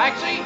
Taxi!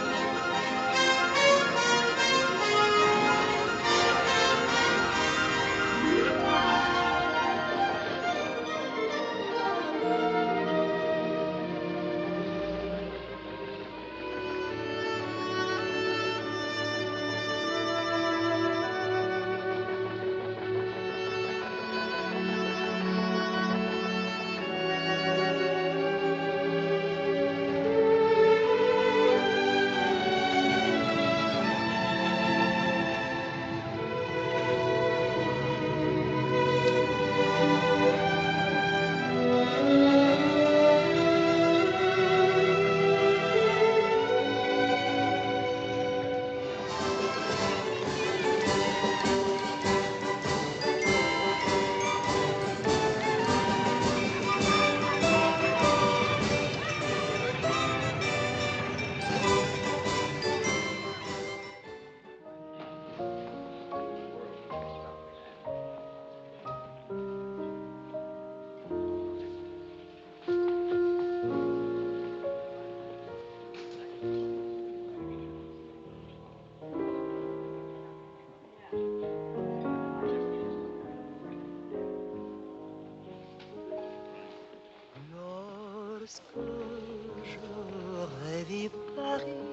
J'aurais vu Paris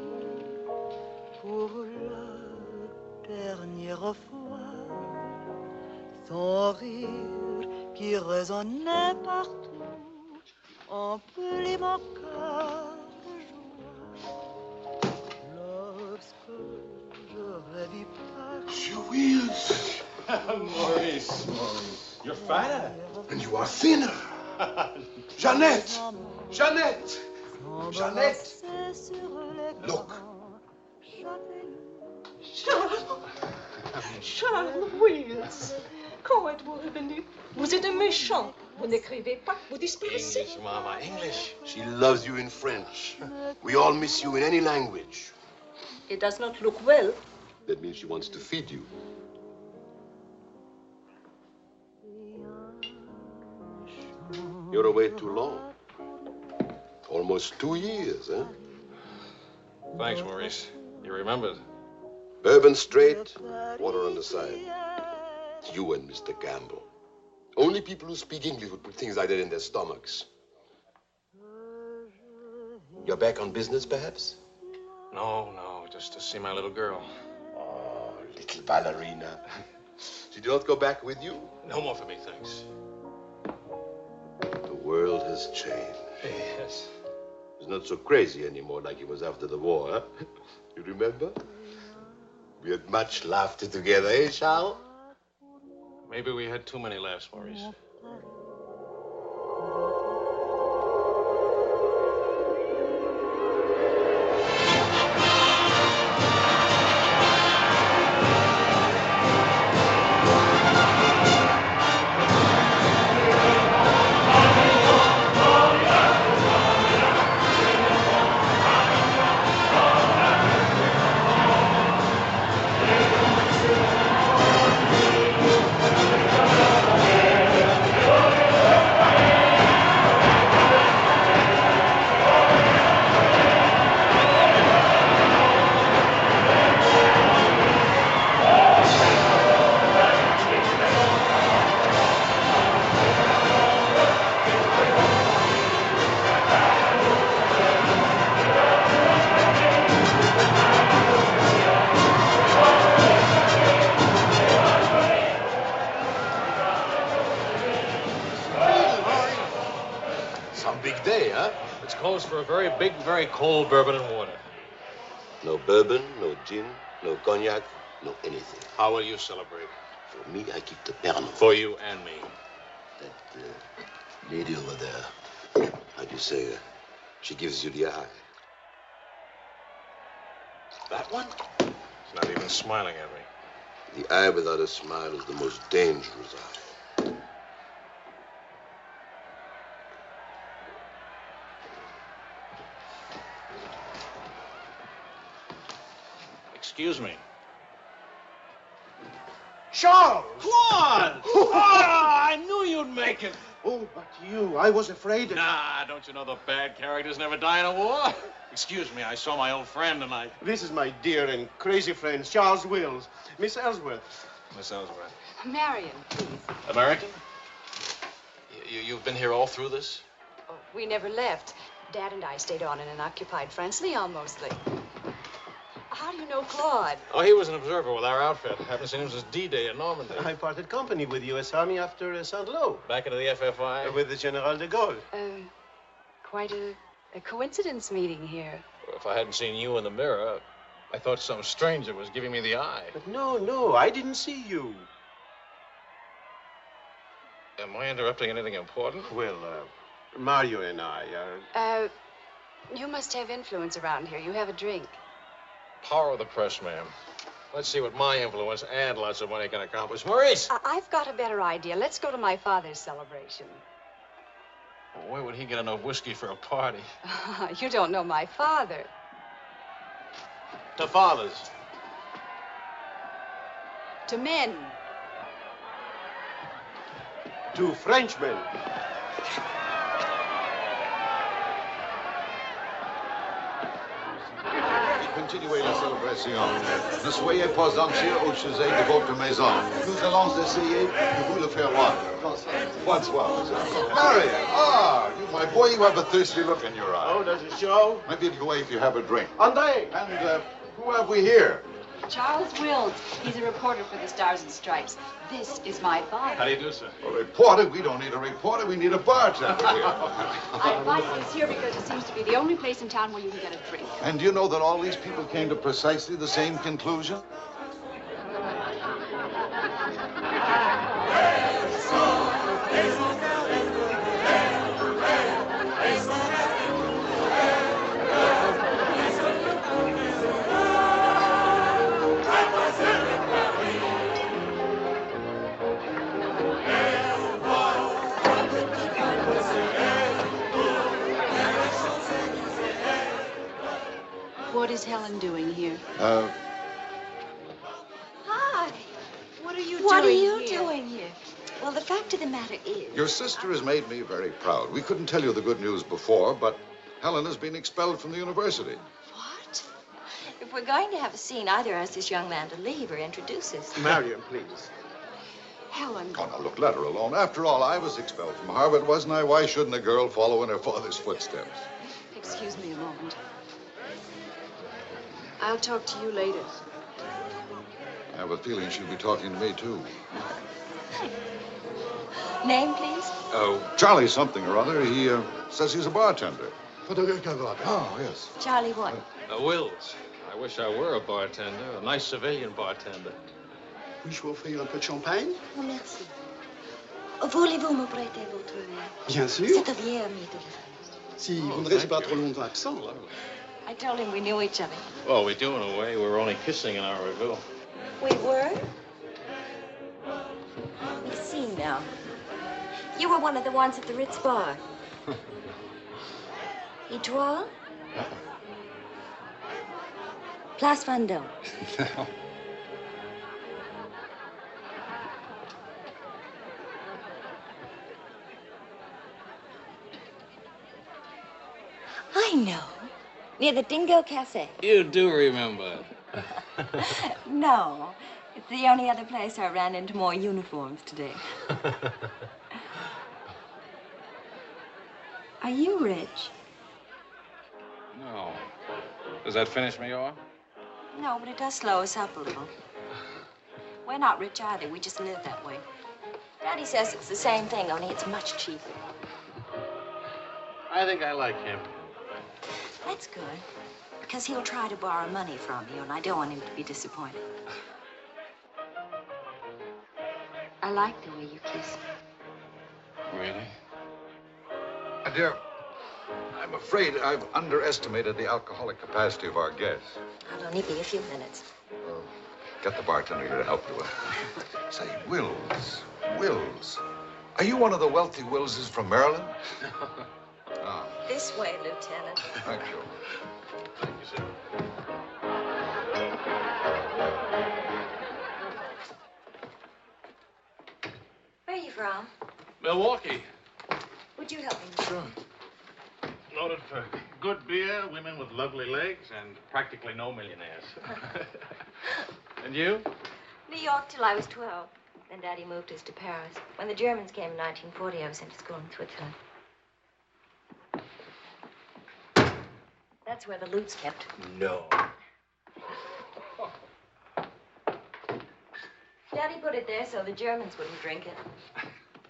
pour la dernière fois, son rire qui résonnait partout, emplit mon cœur de joie. Lorsque j'aurais vu Paris. Julius! Maurice, you're fatter. And you are thinner. Jeannette! Jeannette! Jeannette! Look. Charles Wills, quand êtes-vous revenu? Vous êtes un méchant. Vous n'écrivez pas, vous disparaissez. English, Mama, English. She loves you in French. We all miss you in any language. It does not look well. That means she wants to feed you. You're away too long. Almost 2 years, huh? Thanks, Maurice. You remembered. Bourbon straight, water on the side. You and Mr. Gamble. Only people who speak English would put things like that in their stomachs. You're back on business, perhaps? No, just to see my little girl. Oh, little ballerina. She did not go back with you? No more for me, thanks. The world has changed. Yes. It's not so crazy anymore like it was after the war, huh? You remember? We had much laughter together, eh, Charles? Maybe we had too many laughs, Maurice. For a very big, very cold bourbon and water. No bourbon, no gin, no cognac, no anything. How will you celebrate? For me, I keep the Pernod. For you and me. That lady over there, how do you say, she gives you the eye. That one? She's not even smiling at me. The eye without a smile is the most dangerous eye. Excuse me. Charles! Claude! Oh, I knew you'd make American. Oh, but you, I was afraid that... Nah, don't you know the bad characters never die in a war? Excuse me, I saw my old friend tonight. This is my dear and crazy friend, Charles Wills. Miss Ellsworth. Miss Ellsworth. Marion, please. American? You've been here all through this? Oh, we never left. Dad and I stayed on in an occupied France, Leon mostly. How do you know Claude? Oh, he was an observer with our outfit. Haven't seen him since D-Day in Normandy. I parted company with U.S. Army after Saint-Lô. Back into the FFI? With the General de Gaulle. Quite a coincidence meeting here. Well, if I hadn't seen you in the mirror, I thought some stranger was giving me the eye. But no, I didn't see you. Am I interrupting anything important? Well, Mario and I are... You must have influence around here. You have a drink. Power of the press, ma'am. Let's see what my influence and lots of money can accomplish. Maurice! I've got a better idea. Let's go to my father's celebration. Well, where would he get enough whiskey for a party? You don't know my father. To fathers. To men. To Frenchmen. Continuez la célébration. Ne soyez pas anxieux au sujet de votre maison. Nous allons essayer de vous le faire voir. François. Marion! Ah, you, my boy, you have a thirsty look in your eye. Oh, does it show? Maybe it'll go away if you have a drink. André! And who have we here? Charles Wills. He's a reporter for the Stars and Stripes. This is my father. How do you do, sir? A reporter? We don't need a reporter. We need a bartender here. I invited this here because it seems to be the only place in town where you can get a drink. And do you know that all these people came to precisely the same conclusion? What is Helen doing here? Hi. What are you What are doing you here? doing here? Well, the fact of the matter is... Your sister has made me very proud. We couldn't tell you the good news before, but Helen has been expelled from the university. What? If we're going to have a scene, either ask this young man to leave or introduce us. Marion, please. Helen. Oh, now, look, let her alone. After all, I was expelled from Harvard, wasn't I? Why shouldn't a girl follow in her father's footsteps? Excuse me a moment. I'll talk to you later. I have a feeling she'll be talking to me, too. Name, please? Oh, Charlie something or other. He says he's a bartender. Oh, yes. Charlie what? Wills. I wish I were a bartender, a nice civilian bartender. Puis-je vous offrir un peu de champagne? Oh, merci. Voulez-vous me prêter votre verre? Bien sûr. C'est un vieil ami de la France. Si vous ne restez pas trop longtemps absent. I told him we knew each other. Well, we do in a way. We were only kissing in our review. We were? We see now. You were one of the ones at the Ritz bar. Étoile? Place Vendôme. I know. Near the Dingo Cafe. You do remember. No. It's the only other place I ran into more uniforms today. Are you rich? No. Does that finish me off? No, but it does slow us up a little. We're not rich either. We just live that way. Daddy says it's the same thing, only it's much cheaper. I think I like him. That's good, because he'll try to borrow money from you, and I don't want him to be disappointed. I like the way you kiss. Really? My dear, I'm afraid I've underestimated the alcoholic capacity of our guests. I'll only be a few minutes. Get the bartender here to help you. Say, Wills. Are you one of the wealthy Willses from Maryland? Ah. This way, Lieutenant. Thank you. Thank you, sir. Where are you from? Milwaukee. Would you help me? Sure. Noted for good beer, women with lovely legs, and practically no millionaires. And you? New York till I was 12. Then Daddy moved us to Paris. When the Germans came in 1940, I was sent to school in Switzerland. That's where the loot's kept. No. Daddy put it there so the Germans wouldn't drink it.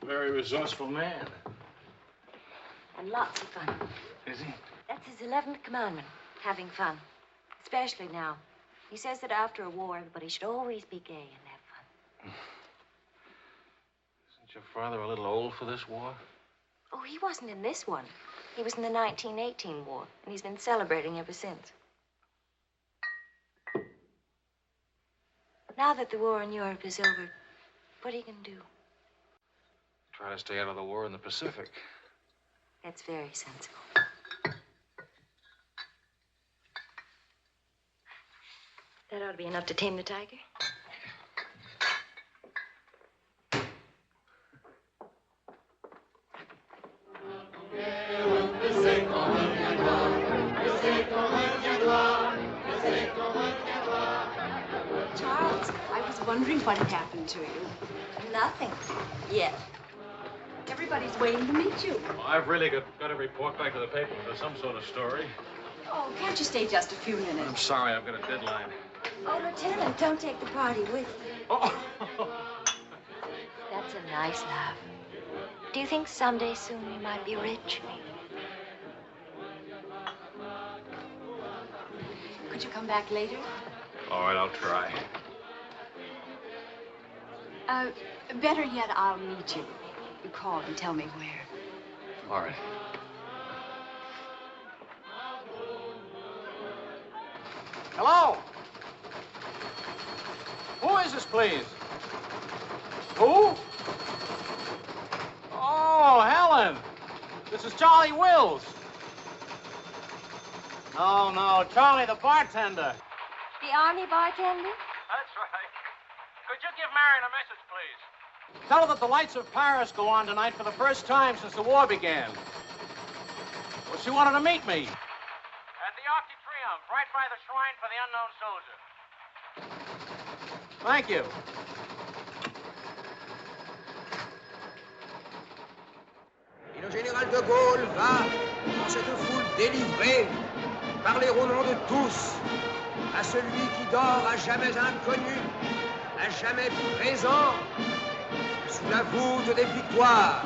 Very resourceful man. And lots of fun. Is he? That's his 11th commandment, having fun. Especially now. He says that after a war, everybody should always be gay and have fun. Isn't your father a little old for this war? Oh, he wasn't in this one. He was in the 1918 war, and he's been celebrating ever since. Now that the war in Europe is over, what are you going to do? Try to stay out of the war in the Pacific. That's very sensible. That ought to be enough to tame the tiger. Charles, I was wondering what had happened to you. Nothing. Yet. Everybody's waiting to meet you. Well, I've really got to report back to the paper for some sort of story. Oh, can't you stay just a few minutes? I'm sorry, I've got a deadline. Oh, Lieutenant, don't take the party with you. Oh. That's a nice laugh. Do you think someday soon we might be rich? Could you come back later? All right, I'll try. Better yet, I'll meet you. You call and tell me where. All right. Hello? Who is this, please? Who? Oh, Helen. This is Charlie Wills. No, Charlie the bartender. The Army bartender? That's right. Could you give Marion a message, please? Tell her that the lights of Paris go on tonight for the first time since the war began. Well, she wanted to meet me. At the Arc de Triomphe, right by the shrine for the unknown soldier. Thank you. Et le général de Gaulle va, dans cette foule délivrée, parler au nom de tous, à celui qui dort à jamais inconnu, à jamais présent, sous la voûte des victoires.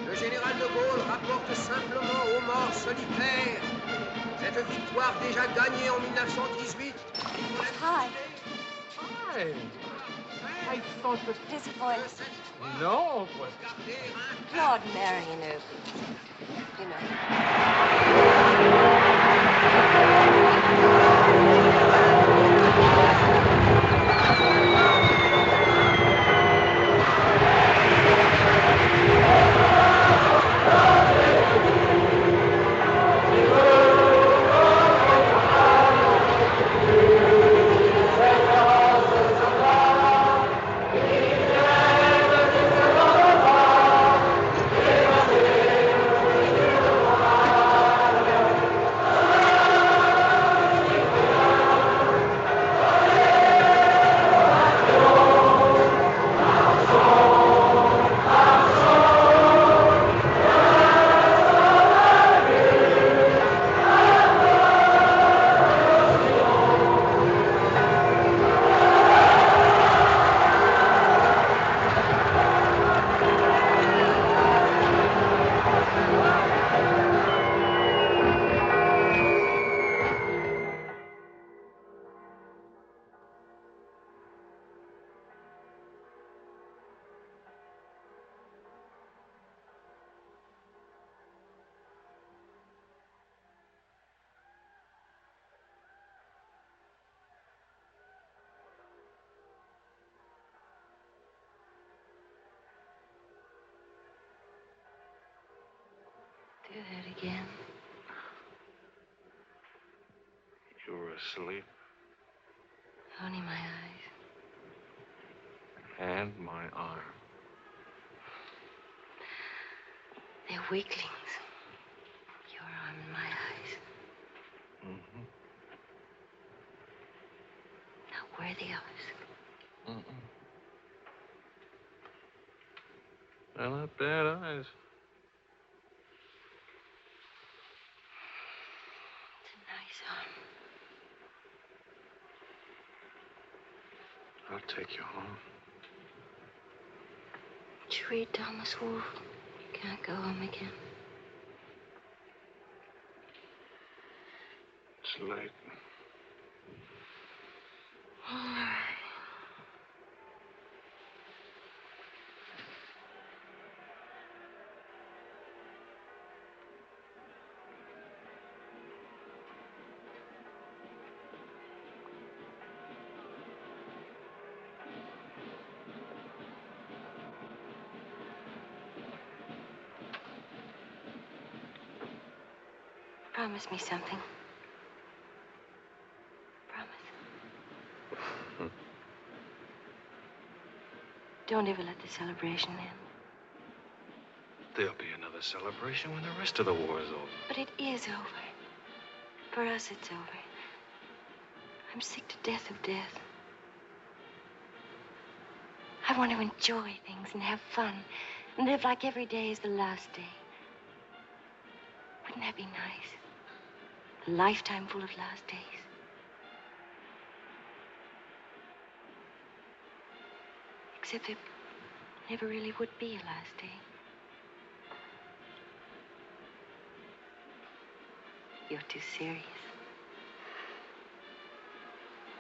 Le général de Gaulle rapporte simplement aux morts solitaires cette victoire déjà gagnée en 1918. Hi. Hi. I thought that... Disappointed. No, but... Claude Marion, you know. Do that again. You were asleep. Only my eyes. And my arm. They're weaklings. Your arm and my eyes. Mm-hmm. Not worthy of us. Mm-mm. They're not bad eyes. It's a nice arm. I'll take you home. Did you read Thomas Wolfe? You can't go home again. It's late. All right. Promise me something. Promise. Don't ever let the celebration end. There'll be another celebration when the rest of the war is over. But it is over. For us, it's over. I'm sick to death of death. I want to enjoy things and have fun and live like every day is the last day. Wouldn't that be nice? A lifetime full of last days. Except there never really would be a last day. You're too serious.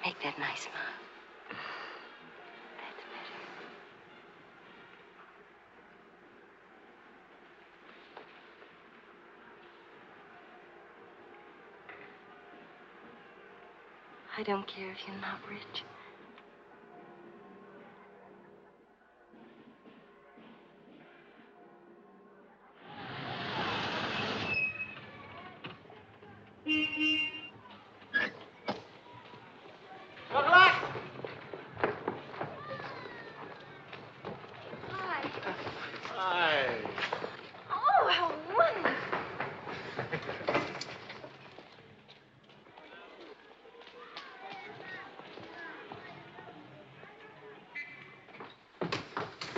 Make that nice smile. That's better. I don't care if you're not rich. Good luck! Hi. Hi. Oh, how wonderful.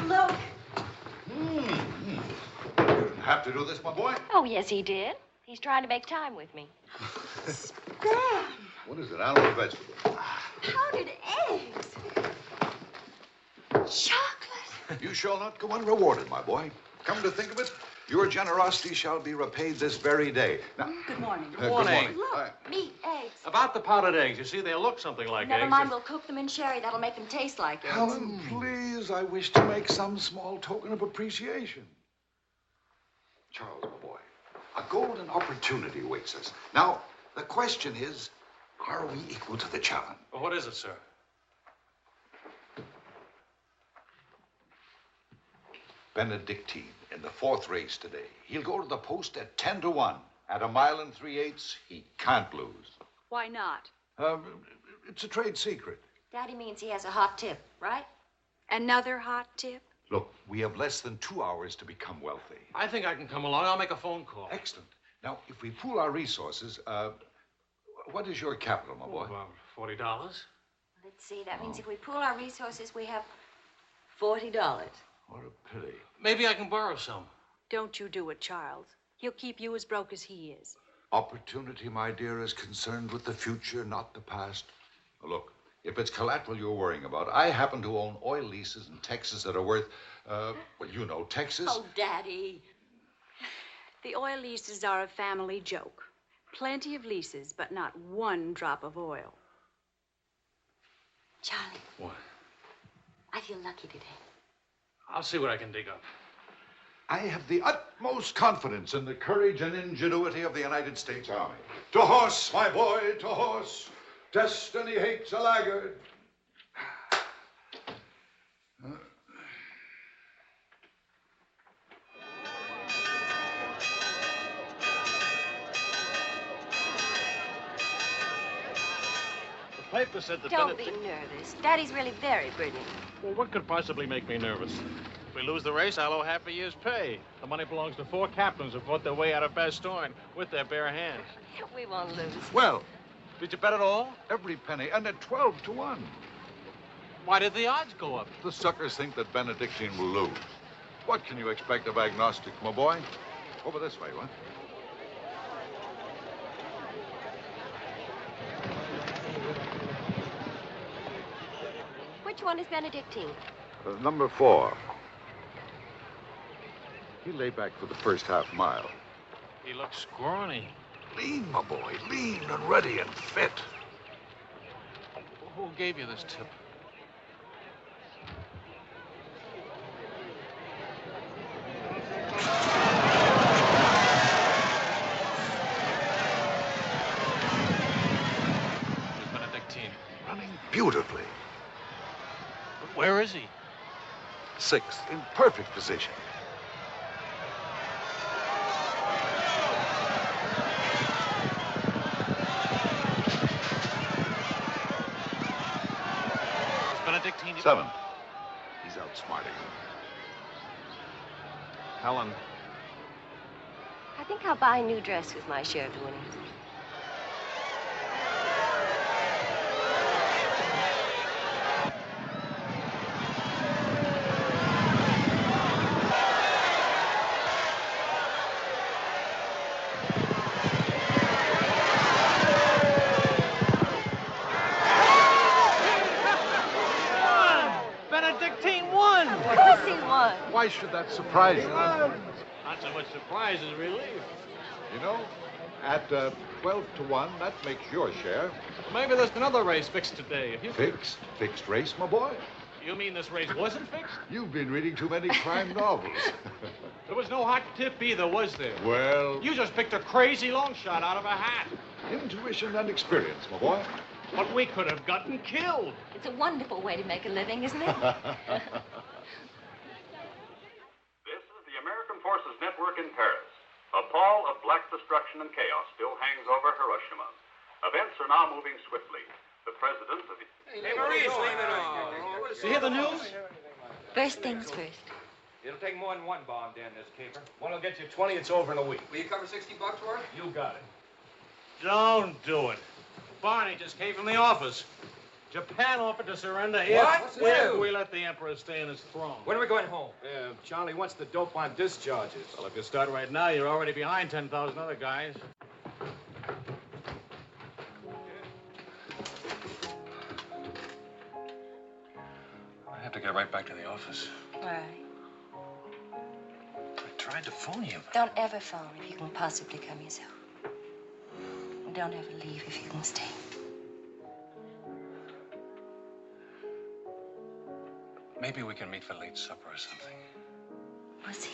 Look. You didn't have to do this, my boy. Oh, yes, he did. He's trying to make time with me. Damn. What is it, animal or vegetable? Powdered eggs. Chocolate. You shall not go unrewarded, my boy. Come to think of it, your generosity shall be repaid this very day. Now, Good morning. Good morning. Look, meat, eggs. About the powdered eggs, you see, they look something like Never eggs. mind, we'll cook them in sherry. That'll make them taste like eggs. Helen, please, I wish to make some small token of appreciation. Charles, my boy, a golden opportunity awaits us. Now, the question is, are we equal to the challenge? Well, what is it, sir? Benedictine in the 4th race today. He'll go to the post at 10-1. At a mile and 3/8, he can't lose. Why not? It's a trade secret. Daddy means he has a hot tip, right? Another hot tip? Look, we have less than 2 hours to become wealthy. I think I can come along. I'll make a phone call. Excellent. Now, if we pool our resources, what is your capital, my boy? About $40. Let's see. That means if we pool our resources, we have $40. What a pity. Maybe I can borrow some. Don't you do it, Charles. He'll keep you as broke as he is. Opportunity, my dear, is concerned with the future, not the past. Look, if it's collateral you're worrying about, I happen to own oil leases in Texas that are worth, well, you know, Texas. Oh, Daddy. The oil leases are a family joke. Plenty of leases, but not one drop of oil. Charlie. What? I feel lucky today. I'll see what I can dig up. I have the utmost confidence in the courage and ingenuity of the United States Army. To horse, my boy, to horse. Destiny hates a laggard. paper said that Don't be nervous. Daddy's really very brilliant. Well, what could possibly make me nervous? If we lose the race, I'll owe half a year's pay. The money belongs to 4 captains who fought their way out of Bastogne with their bare hands. We won't lose. Well, Did you bet it all? every penny, and at 12 to 1. Why did the odds go up? The suckers think that Benedictine will lose. What can you expect of agnostic, my boy? Over this way, what? Which one is Benedictine? Number 4. He lay back for the first half mile. He looks scrawny. Lean, my boy, lean and ready and fit. Who gave you this tip? Where's Benedictine? Running beautifully. But where is he? 6th, in perfect position. Is Benedictine... 7th. He's outsmarting him. Helen. I think I'll buy a new dress with my share of the winnings. Benedictine won! Of course he won. Why should that surprise you? Not so much surprise as relief. You know, at 12 to 1, that makes your share. Maybe there's another race fixed today. If you... Fixed race, my boy. You mean this race wasn't fixed? You've been reading too many crime novels. There was no hot tip either, was there? Well, You just picked a crazy long shot out of a hat. intuition and experience, my boy. But we could have gotten killed. It's a wonderful way to make a living, isn't it? This is the American Forces Network in Paris. A pall of black destruction and chaos still hangs over Hiroshima. Events are now moving swiftly. The president of the... Hey, Maurice, leave it on. You hear the news? First things first. It'll take more than one bomb down this caper. One will get you 20. It's over in a week. Will you cover $60 worth? You got it. Don't do it. Barney just came from the office. Japan offered to surrender What? if we let the emperor stay in his throne. When are we going home? Yeah, Charlie wants the dope on discharges. Well, if you start right now, you're already behind 10,000 other guys. I have to get right back to the office. All right. I tried to phone you. Don't ever phone if you can possibly come yourself. And don't ever leave if you can stay. Maybe we can meet for late supper or something. We'll see.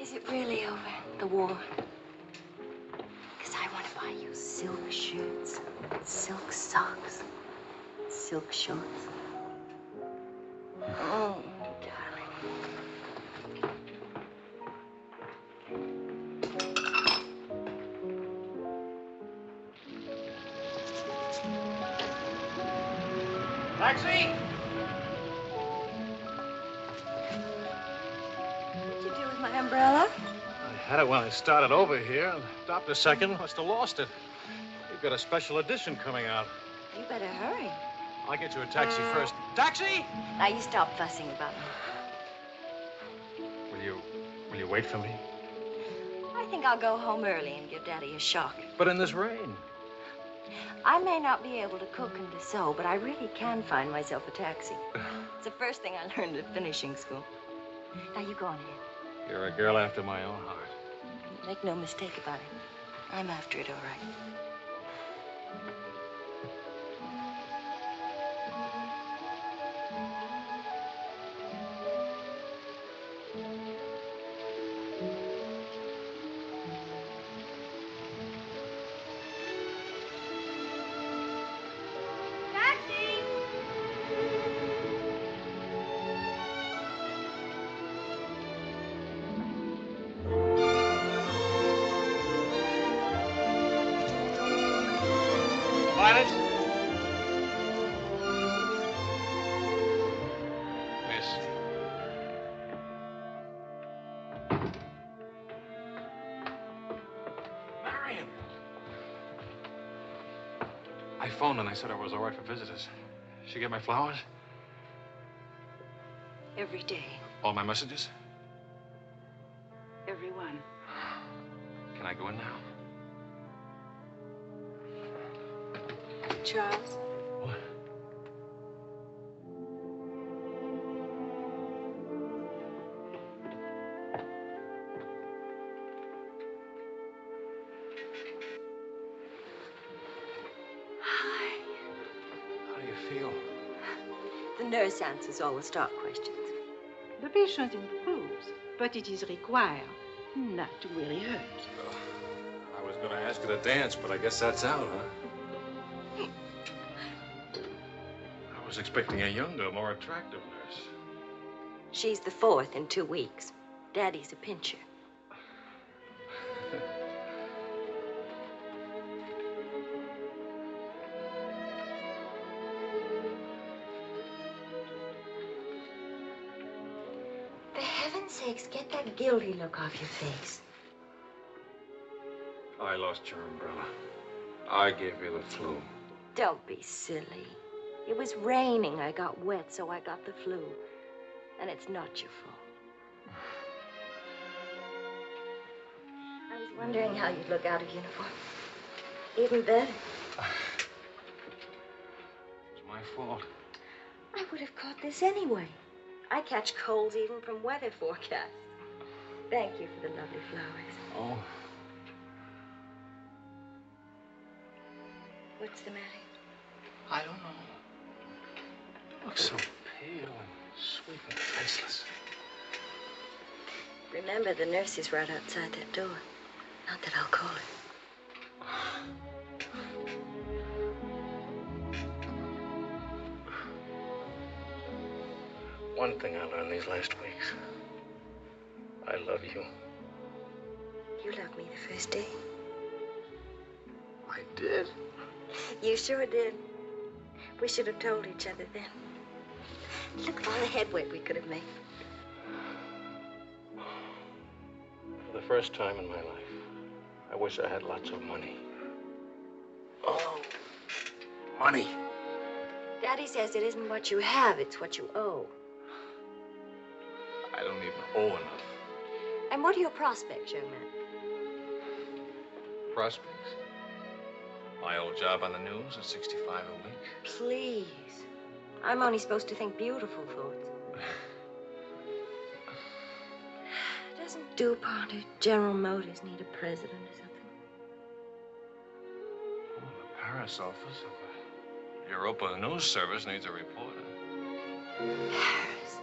Is it really over, the war? Because I want to buy you silk shirts, silk socks, silk shorts. Oh, darling. Taxi! What'd you do with my umbrella? I had it when I started over here and stopped a second. Must have lost it. You've got a special edition coming out. You better hurry. I'll get you a taxi first. Taxi! Now you stop fussing about me. Will you wait for me? I think I'll go home early and give Daddy a shock. But in this rain. I may not be able to cook and to sew, but I really can find myself a taxi. It's the first thing I learned at finishing school. Now you go on ahead. You're a girl after my own heart. Make no mistake about it. I'm after it, all right. got it? Miss. Marion. I phoned and I said I was all right for visitors. She get my flowers? Every day. All my messages? Every one. Can I go in now? Charles? What? Hi. How do you feel? The nurse answers all the stock questions. The patient improves, but it is required not to really hurt. I was going to ask her to dance, but I guess that's out, huh? I was expecting a younger, more attractive nurse. She's the fourth in 2 weeks. Daddy's a pincher. For heaven's sakes, get that guilty look off your face. I lost your umbrella. I gave you the flu. Don't be silly. It was raining. I got wet, so I got the flu. And it's not your fault. I was wondering how you'd look out of uniform. Even better. It's my fault. I would have caught this anyway. I catch colds even from weather forecasts. Thank you for the lovely flowers. Oh. What's the matter? I don't know. You look so pale and sweet and faceless. Remember, the nurse is right outside that door. Not that I'll call her. One thing I learned these last weeks. I love you. You loved me the first day. I did. You sure did. We should have told each other then. Look at all the headway we could have made. For the first time in my life, I wish I had lots of money. Oh, money. Daddy says it isn't what you have, it's what you owe. I don't even owe enough. And what are your prospects, young man? Prospects? My old job on the news at 65 a week. Please. I'm only supposed to think beautiful thoughts. Doesn't DuPont or General Motors need a president or something? Oh, the Paris office of the Europa News Service needs a reporter. Paris?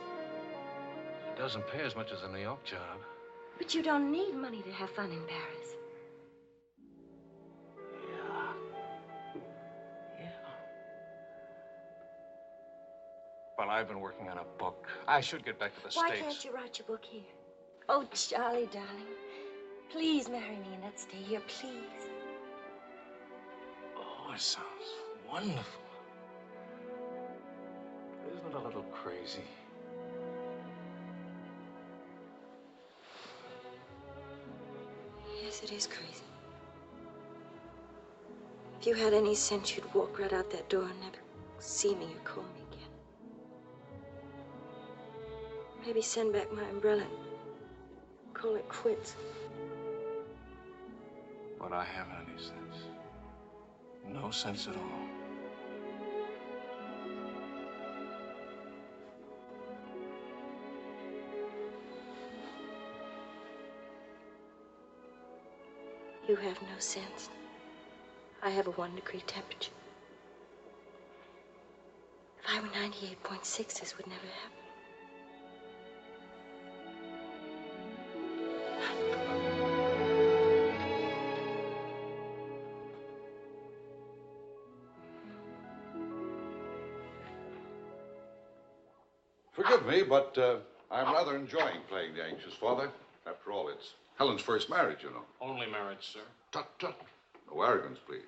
It doesn't pay as much as a New York job. But you don't need money to have fun in Paris. Well, I've been working on a book. I should get back to the Why States. can't you write your book here? Oh, Charlie, darling. Please marry me and let's stay here, please. Oh, it sounds wonderful. Isn't it a little crazy? Yes, it is crazy. If you had any sense, you'd walk right out that door and never see me or call me again. Maybe send back my umbrella and call it quits. But I haven't any sense. No sense at all. You have no sense. I have a 1-degree temperature. If I were 98.6, this would never happen. Forgive me, but I'm rather enjoying playing the anxious father. After all, it's Helen's first marriage, you know. Only marriage, sir. Tut, tut. No arrogance, please.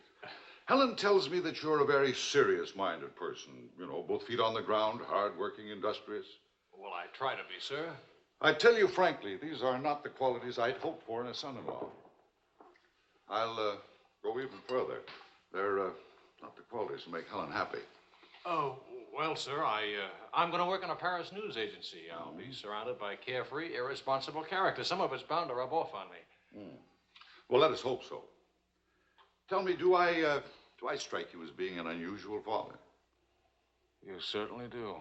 Helen tells me that you're a very serious-minded person. You know, both feet on the ground, hard-working, industrious. Well, I try to be, sir. I tell you frankly, these are not the qualities I'd hoped for in a son-in-law. I'll go even further. They're not the qualities that make Helen happy. Oh, well, sir, I'm going to work in a Paris news agency. I'll be surrounded by carefree, irresponsible characters. Some of it's bound to rub off on me. Well, let us hope so. Tell me, do I strike you as being an unusual father? You certainly do.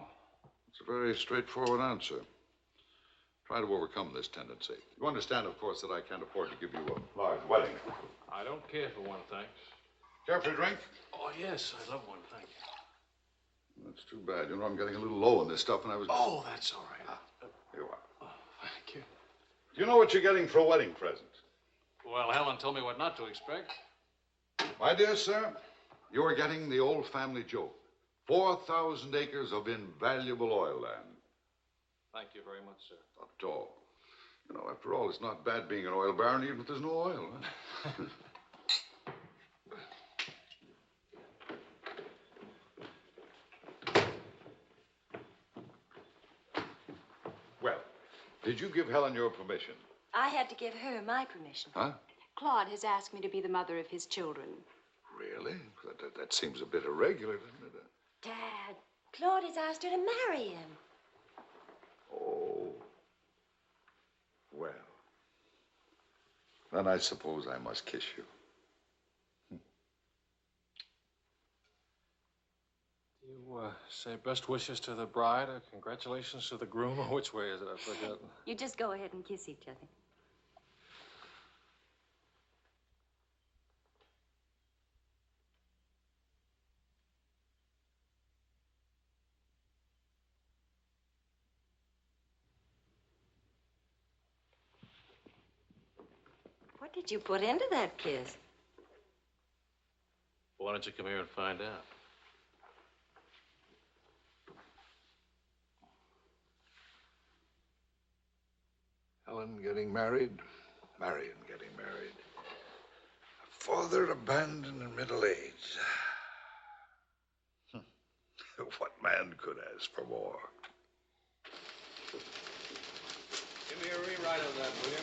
It's a very straightforward answer. Try to overcome this tendency. You understand, of course, that I can't afford to give you a large wedding. I don't care for one, thanks. Care for a drink? Oh, yes, I love one, thank you. That's too bad. You know, I'm getting a little low on this stuff, and I was... Oh, that's all right. Here you are. Oh, thank you. Do you know what you're getting for a wedding present? Well, Helen told me what not to expect. My dear sir, you're getting the old family joke. 4,000 acres of invaluable oil land. Thank you very much, sir. Not at all. You know, after all, it's not bad being an oil baron, even if there's no oil. Huh? Well, did you give Helen your permission? I had to give her my permission. Huh? Claude has asked me to be the mother of his children. Really? That seems a bit irregular, doesn't it? Dad, Claude has asked her to marry him. Oh. Well. Then I suppose I must kiss you. You say best wishes to the bride or congratulations to the groom, or which way is it? I've forgotten. You just go ahead and kiss each other. What did you put into that kiss? Why don't you come here and find out? Helen getting married, Marion getting married. A father abandoned in middle age. What man could ask for more? Give me a rewrite of that, will you?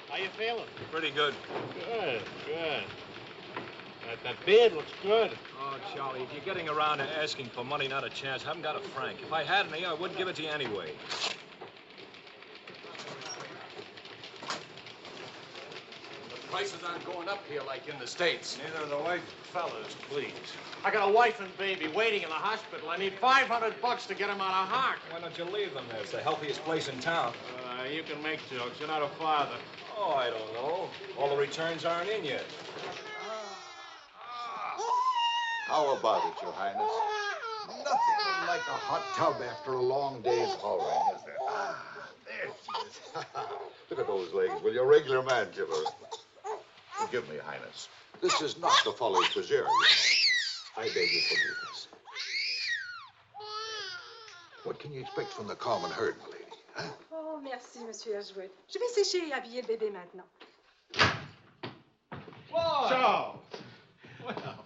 How you feeling? Pretty good. Good, good. That beard looks good. Oh, Charlie, if you're getting around to asking for money, not a chance. I haven't got a franc. If I had any, I wouldn't give it to you anyway. The prices aren't going up here like in the States. Neither are the white fellas, please. I got a wife and baby waiting in the hospital. I need $500 to get them out of Hart. Why don't you leave them there? It's the healthiest place in town. You can make jokes. You're not a father. Oh, I don't know. All the returns aren't in yet. How about it, Your Highness? Nothing like a hot tub after a long day's hauling, is there? There she is. Look at those legs. Will you, a regular man killer? Forgive me, Highness. This is not the folly of Descher. I beg your forgiveness. What can you expect from the common herd, my lady? Huh? Oh, merci, Monsieur Edgewood. Je vais sécher et habiller le bébé maintenant. Whoa! Charles!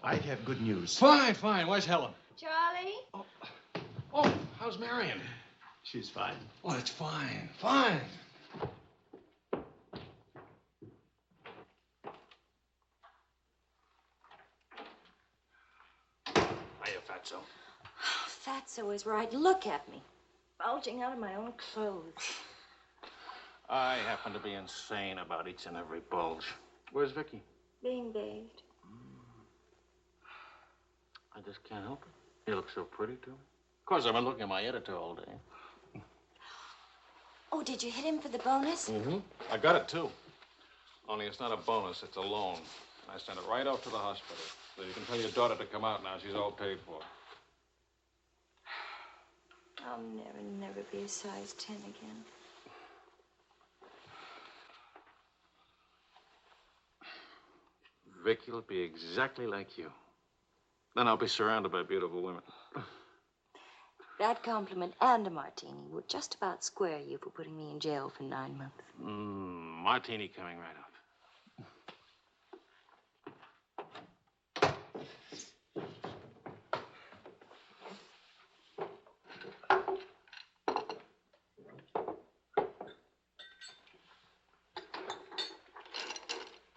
I have good news. Fine, fine. Where's Helen? Charlie? Oh, how's Marion? She's fine. Oh, that's fine, fine. Hiya, Fatso. Fatso is right. Look at me. Bulging out of my own clothes. I happen to be insane about each and every bulge. Where's Vicky? Being bathed. I just can't help it. You look so pretty to me. Of course, I've been looking at my editor all day. Oh, did you hit him for the bonus? Mm-hmm. I got it, too. Only it's not a bonus, it's a loan. I sent it right off to the hospital. So you can tell your daughter to come out now. She's all paid for. I'll never be a size 10 again. Vicky'll be exactly like you. Then I'll be surrounded by beautiful women. That compliment and a martini would just about square you for putting me in jail for 9 months. Martini coming right up.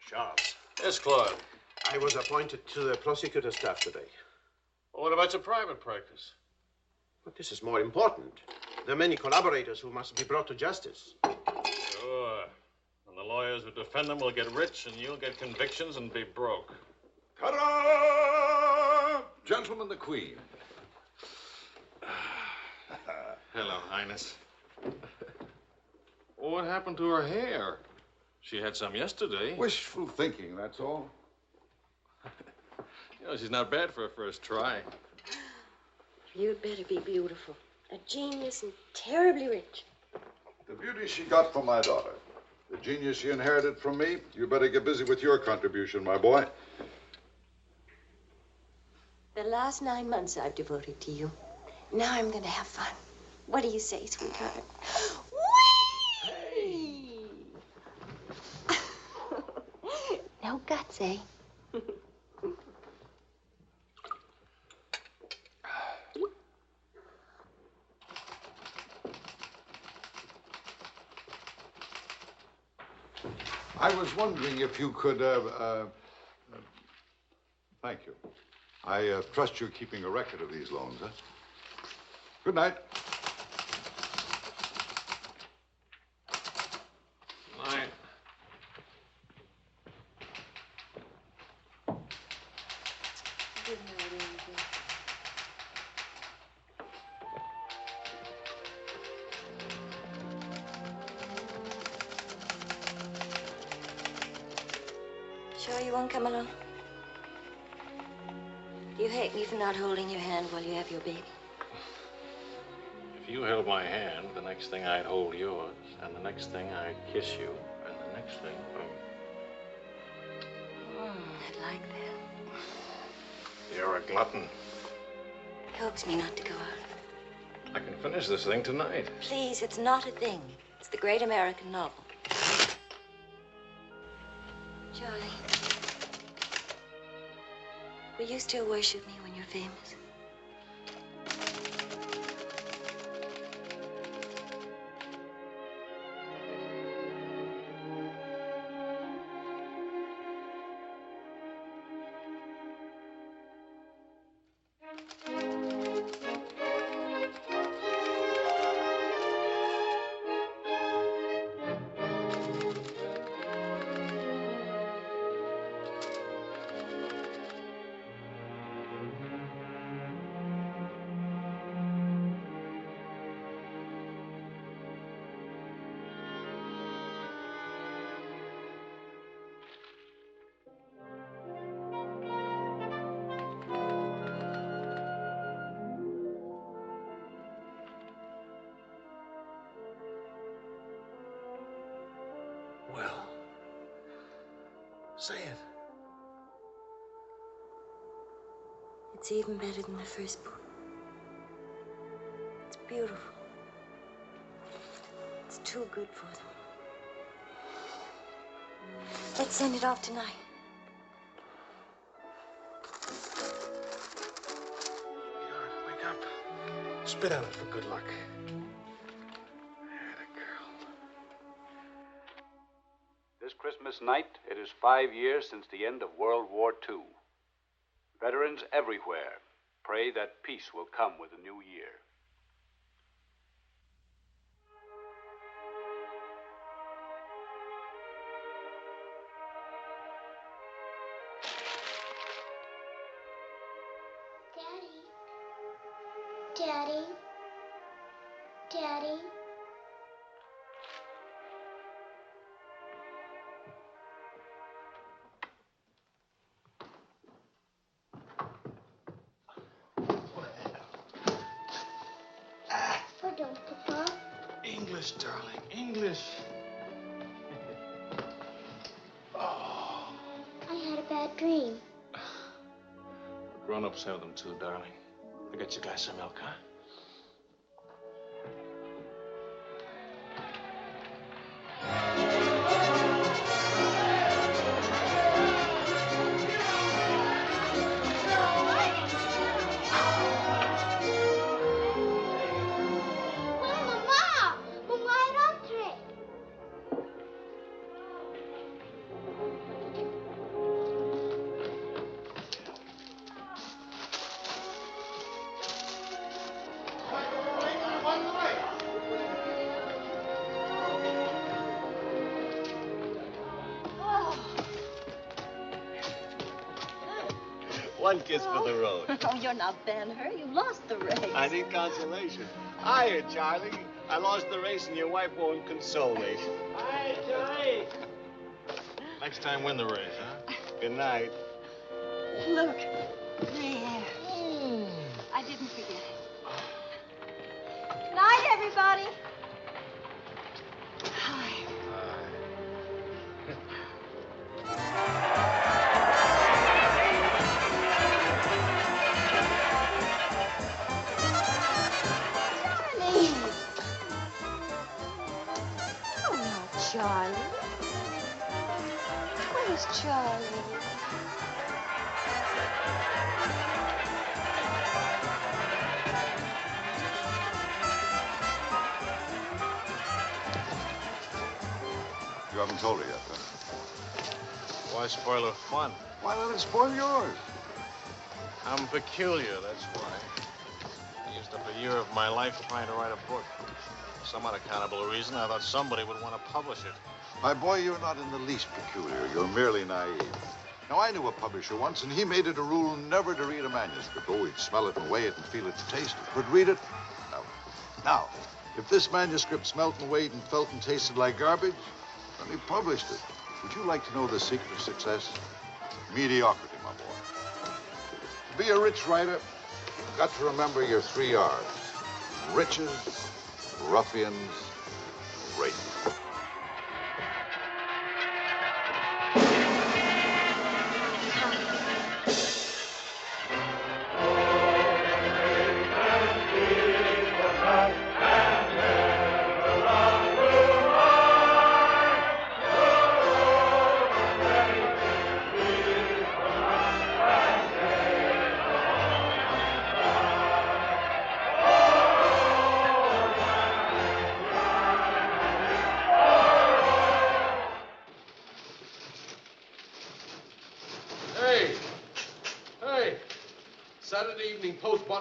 Charles. Yes, Claude. I was appointed to the prosecutor's staff today. Well, what about your private practice? But this is more important. There are many collaborators who must be brought to justice. Sure. And the lawyers who defend them will get rich, and you'll get convictions and be broke. Ta-da! Gentlemen, the Queen. Hello, Highness. What happened to her hair? She had some yesterday. Wishful thinking, that's all. You know, she's not bad for a first try. You'd better be beautiful. A genius and terribly rich. The beauty she got from my daughter. The genius she inherited from me. You better get busy with your contribution, my boy. The last 9 months I've devoted to you. Now I'm going to have fun. What do you say, sweetheart? Whee! No guts, eh? I was wondering if you could, thank you. I trust you're keeping a record of these loans, huh? Good night. Night. Good night, Angel. Sure you won't come along? You hate me for not holding your hand while you have your baby. If you held my hand, the next thing I'd hold yours, and the next thing I'd kiss you, and the next thing, I'd like that. You're a glutton. Coax me not to go out. I can finish this thing tonight. Please, it's not a thing. It's the great American novel. Charlie, will you still worship me when you're famous? Well, say it. It's even better than the first book. It's beautiful. It's too good for them. Let's send it off tonight. Wake up. Spit on it for good luck. This Christmas night, it is 5 years since the end of World War II. Veterans everywhere pray that peace will come with the new year. Daddy. Daddy. Pardon, Papa. English, darling, English. I had a bad dream. Grown-ups have them too, darling. I get you guys some milk, huh? One kiss for the road. Oh, you're not Ben-Hur. You lost the race. I need consolation. Hiya, Charlie. I lost the race and your wife won't console me. Hi, Charlie. Next time, win the race, huh? Good night. Look. There. I didn't forget. Good night, everybody. Hi. Charlie? Where's Charlie? You haven't told her yet, then? Why spoil her fun? Why let it spoil yours? I'm peculiar, that's why. I used up a year of my life trying to write a book. For some unaccountable reason, I thought somebody would want to publish it. My boy, you're not in the least peculiar. You're merely naive. Now, I knew a publisher once, and he made it a rule never to read a manuscript. Oh, he'd smell it and weigh it and feel it and taste it. But read it? No. Now, if this manuscript smelt and weighed and felt and tasted like garbage, then he published it. Would you like to know the secret of success? Mediocrity, my boy. To be a rich writer, you've got to remember your 3 R's. Riches, ruffians, rape.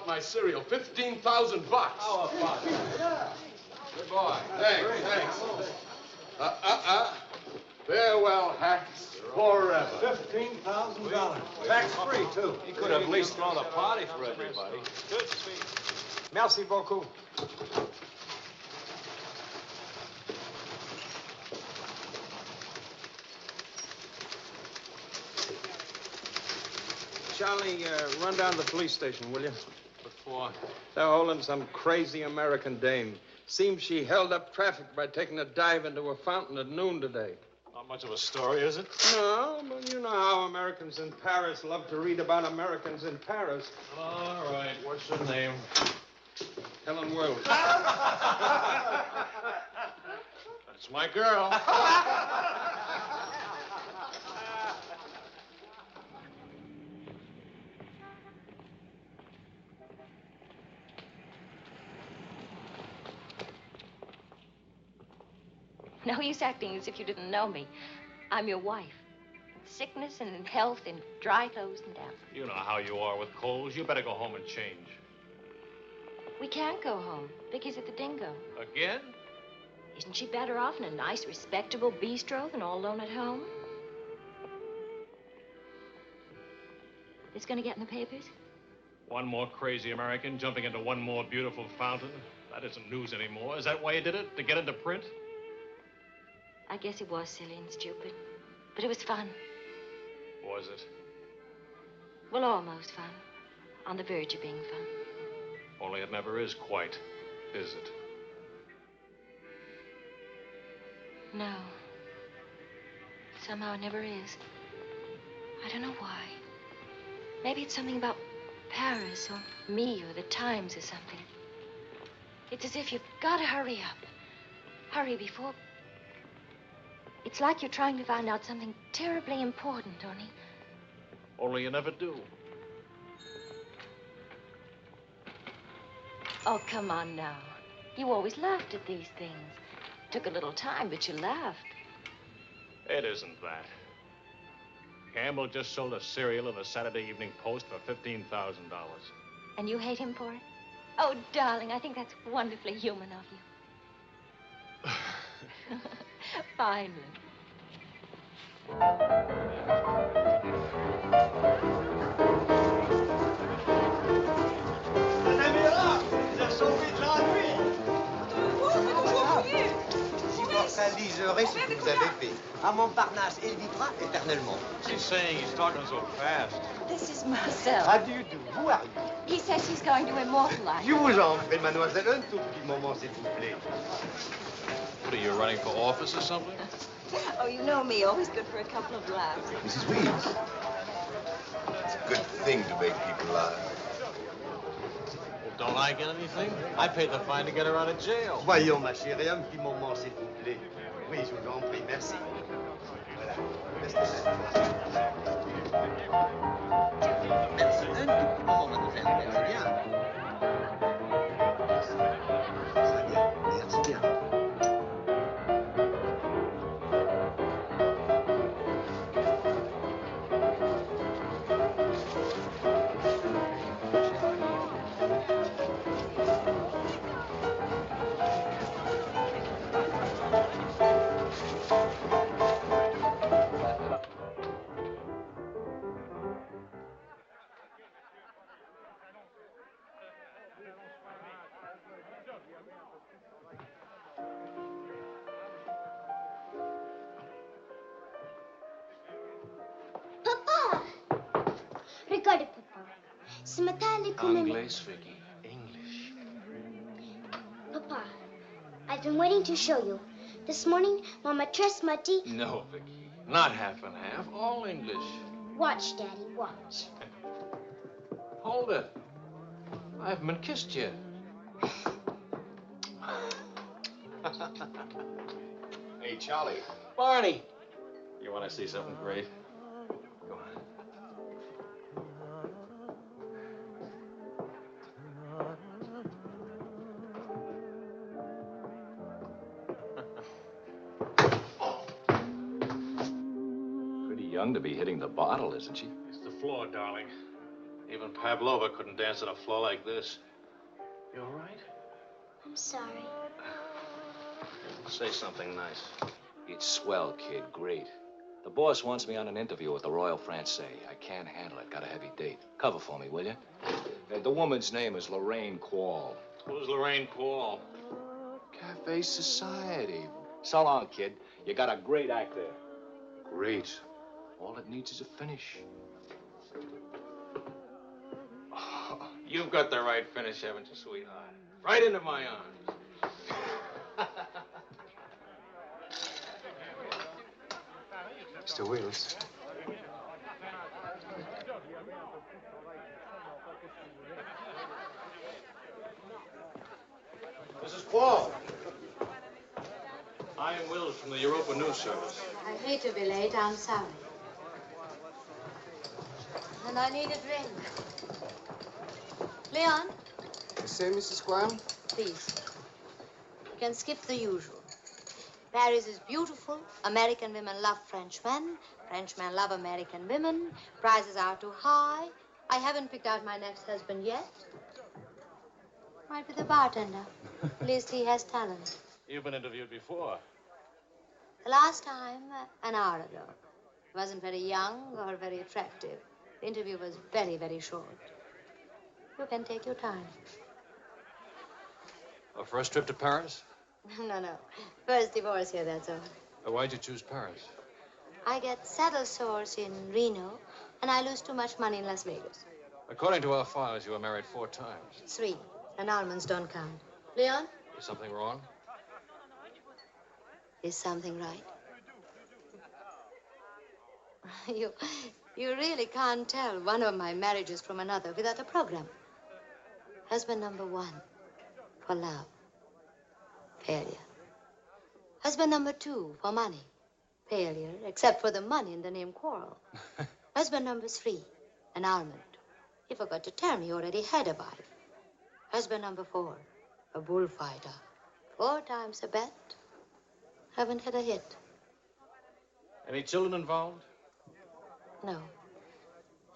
My cereal, 15,000 bucks. How about it? Yeah. Good boy. Thanks. Farewell hats forever. $15,000. Tax-free, too. He could have at least thrown a party for everybody. Good speech. Merci beaucoup. Charlie, run down to the police station, will you? What for? They're holding some crazy American dame. Seems she held up traffic by taking a dive into a fountain at noon today. Not much of a story, is it? No, but you know how Americans in Paris love to read about Americans in Paris. All right. What's her name? Helen Wells. That's my girl. No use acting as if you didn't know me. I'm your wife. Sickness and in health and dry clothes and damp. You know how you are with colds. You better go home and change. We can't go home. Vicky's at the Dingo. Again? Isn't she better off in a nice, respectable bistro than all alone at home? This gonna get in the papers? One more crazy American jumping into one more beautiful fountain. That isn't news anymore. Is that why you did it? To get into print? I guess it was silly and stupid. But it was fun. Was it? Well, almost fun. On the verge of being fun. Only it never is quite, is it? No. Somehow it never is. I don't know why. Maybe it's something about Paris or me or the Times or something. It's as if you've got to hurry up. Hurry before It's like you're trying to find out something terribly important, Tony. Only you never do. Oh, come on now. You always laughed at these things. Took a little time, but you laughed. It isn't that. Campbell just sold a serial in the Saturday Evening Post for $15,000. And you hate him for it? Oh, darling, I think that's wonderfully human of you. Finally. Madame Hera, vous avez sauvé de l'ennui. Immortaliserai ce que vous avez fait. À Montparnasse, il vivra éternellement. She's saying he's talking so fast. This is Marcel. How do you do? Who are you? He says he's going to immortalize. Je vous en prie, mademoiselle, un tout petit moment, s'il vous plaît. What are you, running for office or something? Oh, you know me, always good for a couple of laughs. Mrs. Weeds, it's a good thing to make people laugh. Well, don't I get anything? I paid the fine to get her out of jail. Voyons, ma chérie, un petit moment, s'il vous plaît. Oui, je vous en prie, merci. Voilà. Restez là. Merci. Un tout petit moment, mademoiselle. Merci bien. Très bien. Merci bien. Papa! Regardez, Papa. Ce matin, l'économie... English, Vicky. English. Papa, I've been waiting to show you. This morning, my maîtresse m'a dit... No, Vicky. Not half and half. All English. Watch, Daddy, watch. Hold it. I haven't been kissed yet. Hey, Charlie. Barney. You want to see something great? Go on. Pretty young to be hitting the bottle, isn't she? It's the floor, darling. Even Pavlova couldn't dance on a floor like this. You all right? I'm sorry. Say something nice. It's swell, kid. Great. The boss wants me on an interview with the Royal Francais. I can't handle it. Got a heavy date. Cover for me, will you? The woman's name is Lorraine Quall. Who's Lorraine Quall? Cafe Society. So long, kid. You got a great act there. Great. All it needs is a finish. Oh, you've got the right finish, haven't you, sweetheart? Right into my arms. Mr. Wills. Mrs. Quall. I am Wills from the Europa News Service. I hate to be late. I'm sorry. And I need a drink. Leon? You say, Mrs. Graham? Please. You can skip the usual. Paris is beautiful. American women love Frenchmen. Frenchmen love American women. Prices are too high. I haven't picked out my next husband yet. Might be the bartender. At least he has talent. You've been interviewed before. The last time, an hour ago. He wasn't very young or very attractive. The interview was very, very short. You can take your time. A first trip to Paris? No. First divorce here, that's all. Why'd you choose Paris? I get saddle sores in Reno, and I lose too much money in Las Vegas. According to our files, you were married 4 times. 3. Annulments don't count. Leon? Is something wrong? Is something right? You really can't tell one of my marriages from another without a program. Husband number 1, for love. Failure. Husband number 2, for money. Failure, except for the money and the name Quarrel. Husband number 3, an almond. He forgot to tell me he already had a wife. Husband number 4, a bullfighter. 4 times a bet. Haven't had a hit. Any children involved? No.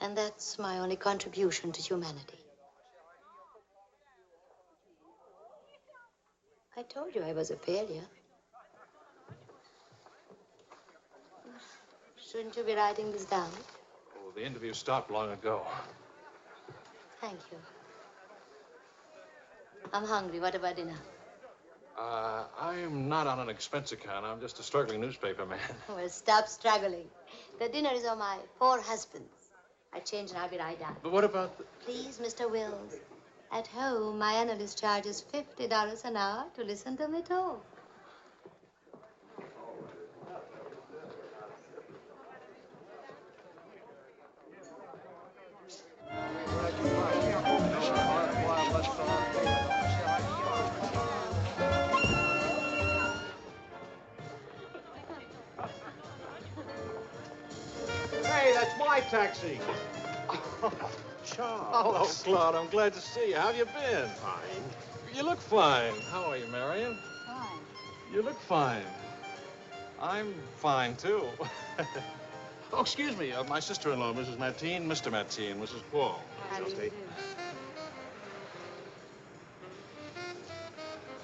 And that's my only contribution to humanity. I told you I was a failure. Shouldn't you be writing this down? Oh, the interview stopped long ago. Thank you. I'm hungry. What about dinner? I'm not on an expense account. I'm just a struggling newspaper man. Well, stop struggling. The dinner is on my 4 husbands. I change and I'll be right down. But what about the... Please, Mr. Wills. At home, my analyst charges $50 an hour to listen to me talk. Hey, that's my taxi. Charles. Hello, Claude. I'm glad to see you. How have you been? Fine. You look fine. How are you, Marion? Fine. You look fine. I'm fine, too. Oh, excuse me. My sister-in-law, Mrs. Mateen, Mr. Mateen, Mrs. Paul. How do you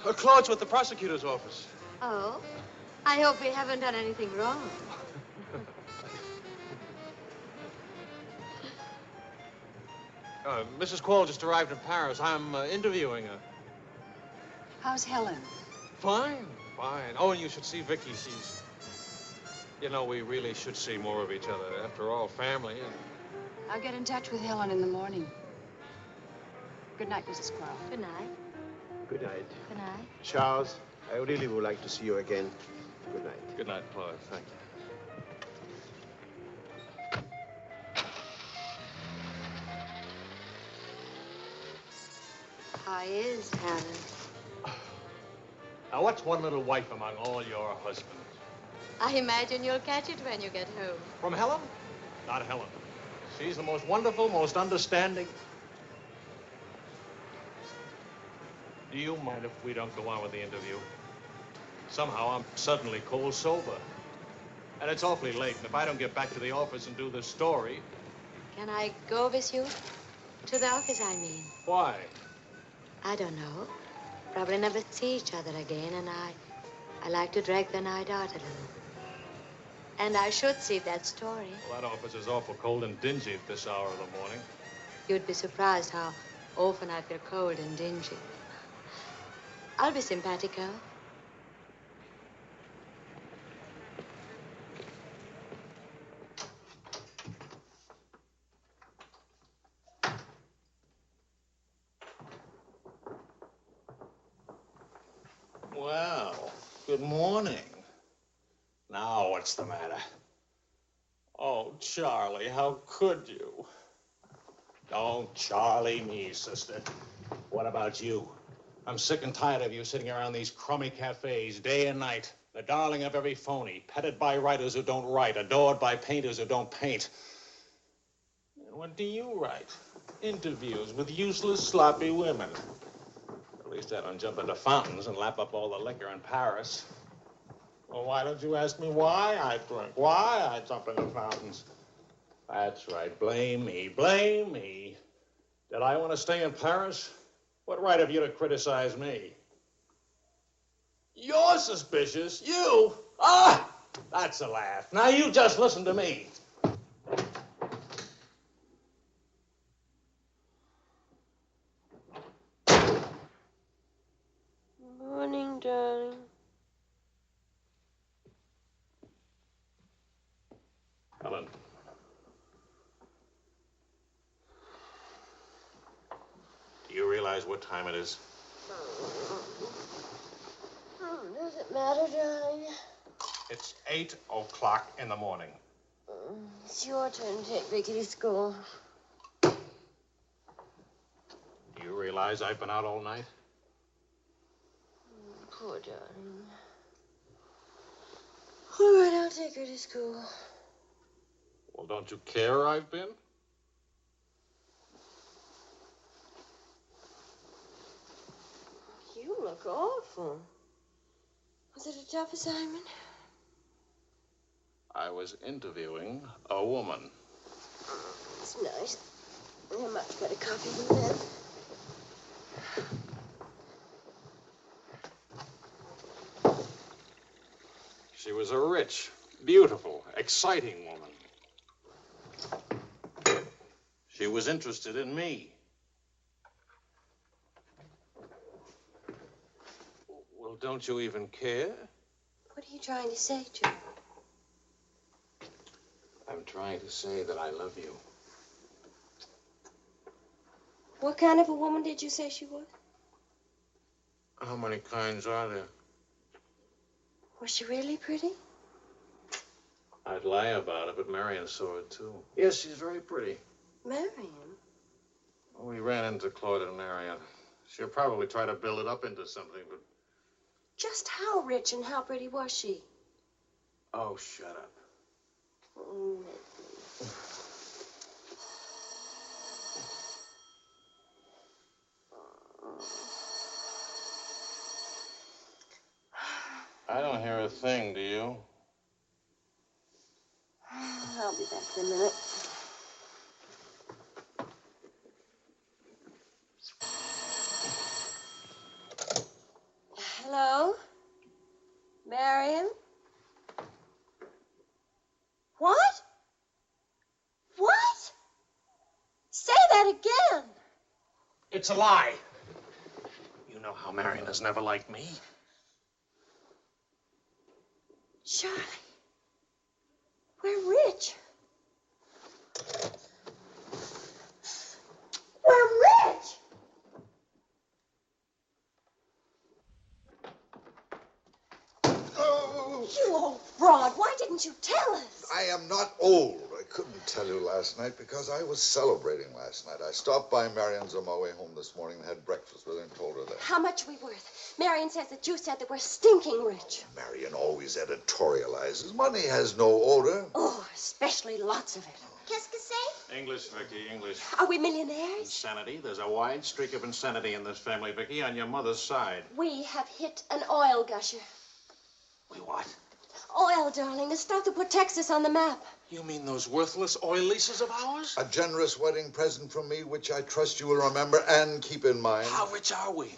do? Claude's with the prosecutor's office. Oh? I hope we haven't done anything wrong. Mrs. Quall just arrived in Paris. I'm interviewing her. How's Helen? Fine, fine. Oh, and you should see Vicky. She's... You know, we really should see more of each other. After all, family and... I'll get in touch with Helen in the morning. Good night, Mrs. Quall. Good night. Good night. Good night. Charles, I really would like to see you again. Good night. Good night, Claude. Thank you. How is Helen? Now, what's one little wife among all your husbands? I imagine you'll catch it when you get home. From Helen? Not Helen. She's the most wonderful, most understanding. Do you mind if we don't go on with the interview? Somehow I'm suddenly cold sober. And it's awfully late, and if I don't get back to the office and do this story... Can I go with you? To the office, I mean. Why? I don't know. Probably never see each other again, and I like to drag the night out a little. And I should see that story. Well, that office is awful cold and dingy at this hour of the morning. You'd be surprised how often I feel cold and dingy. I'll be simpatico. Well, good morning. Now, what's the matter? Oh, Charlie, how could you? Don't Charlie me, sister. What about you? I'm sick and tired of you sitting around these crummy cafes day and night, the darling of every phony, petted by writers who don't write, adored by painters who don't paint. What do you write? Interviews with useless, sloppy women. At least I don't jump into fountains and lap up all the liquor in Paris. Well, why don't you ask me why I drink? Why I jump into fountains? That's right. Blame me. Blame me. Did I want to stay in Paris? What right have you to criticize me? You're suspicious. You? Ah! That's a laugh. Now you just listen to me. Morning, darling. Helen. Do you realize what time it is? Does it matter, darling? It's 8 o'clock in the morning. It's your turn to take Vicky to school. Do you realize I've been out all night? Poor darling. All right, I'll take her to school. Well, don't you care I've been? You look awful. Was it a tough assignment? I was interviewing a woman. It's nice. A much better coffee than that. She was a rich, beautiful, exciting woman. She was interested in me. Well, don't you even care? What are you trying to say, Joe? I'm trying to say that I love you. What kind of a woman did you say she was? How many kinds are there? Was she really pretty? I'd lie about it, but Marion saw it, too. Yes, she's very pretty. Marion? We ran into Claude and Marion. She'll probably try to build it up into something, but... Just how rich and how pretty was she? Oh, shut up. Oh, I don't hear a thing, do you? I'll be back in a minute. Hello? Marion? What? What? Say that again. It's a lie. You know how Marion has never liked me. Charlie, we're rich. We're rich! Oh. You old fraud, why didn't you tell us? I am not old. I couldn't tell you last night because I was celebrating last night. I stopped by Marion's on my way home this morning and had breakfast with her and told her that. How much are we worth? Marion says that you said that we're stinking rich. Marion always editorializes. Money has no odor. Oh, especially lots of it. Qu'est-ce que c'est? English, Vicky, English. Are we millionaires? Insanity. There's a wide streak of insanity in this family, Vicky, on your mother's side. We have hit an oil gusher. We what? Oil, darling, the stuff that put Texas on the map. You mean those worthless oil leases of ours? A generous wedding present from me, which I trust you will remember and keep in mind. How rich are we?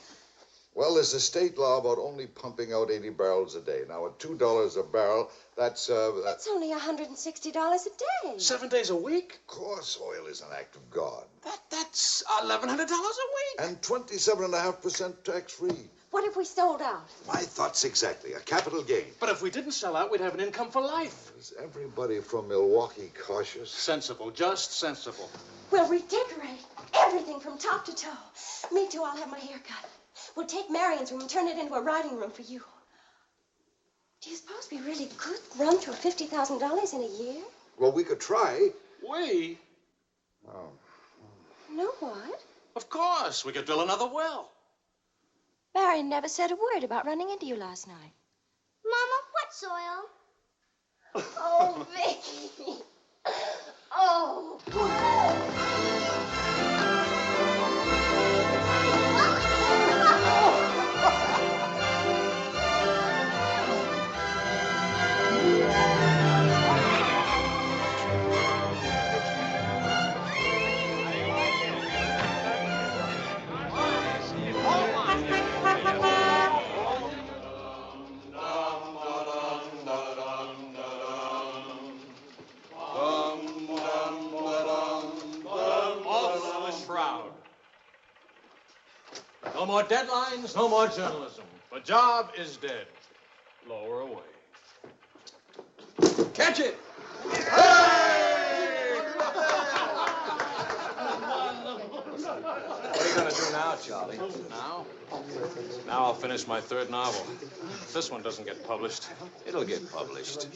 Well, there's a state law about only pumping out 80 barrels a day. Now, at $2 a barrel, that's only $160 a day. 7 days a week? Of course, oil is an act of God. That's $1,100 a week. And 27.5% tax-free. What if we sold out? My thoughts exactly. A capital gain. But if we didn't sell out, we'd have an income for life. Is everybody from Milwaukee cautious? Sensible, just sensible. We'll redecorate everything from top to toe. Me too, I'll have my hair cut. We'll take Marion's room and turn it into a writing room for you. Do you suppose we really could run through $50,000 in a year? Well, we could try. We? Oh. No, what? Of course. We could drill another well. Marion never said a word about running into you last night. Mama, what's oil? Oh, Vicky. Oh. No more deadlines, no more journalism. The job is dead. Lower away. Catch it! What are you going to do now, Charlie? Now? Now I'll finish my third novel. If this one doesn't get published. It'll get published.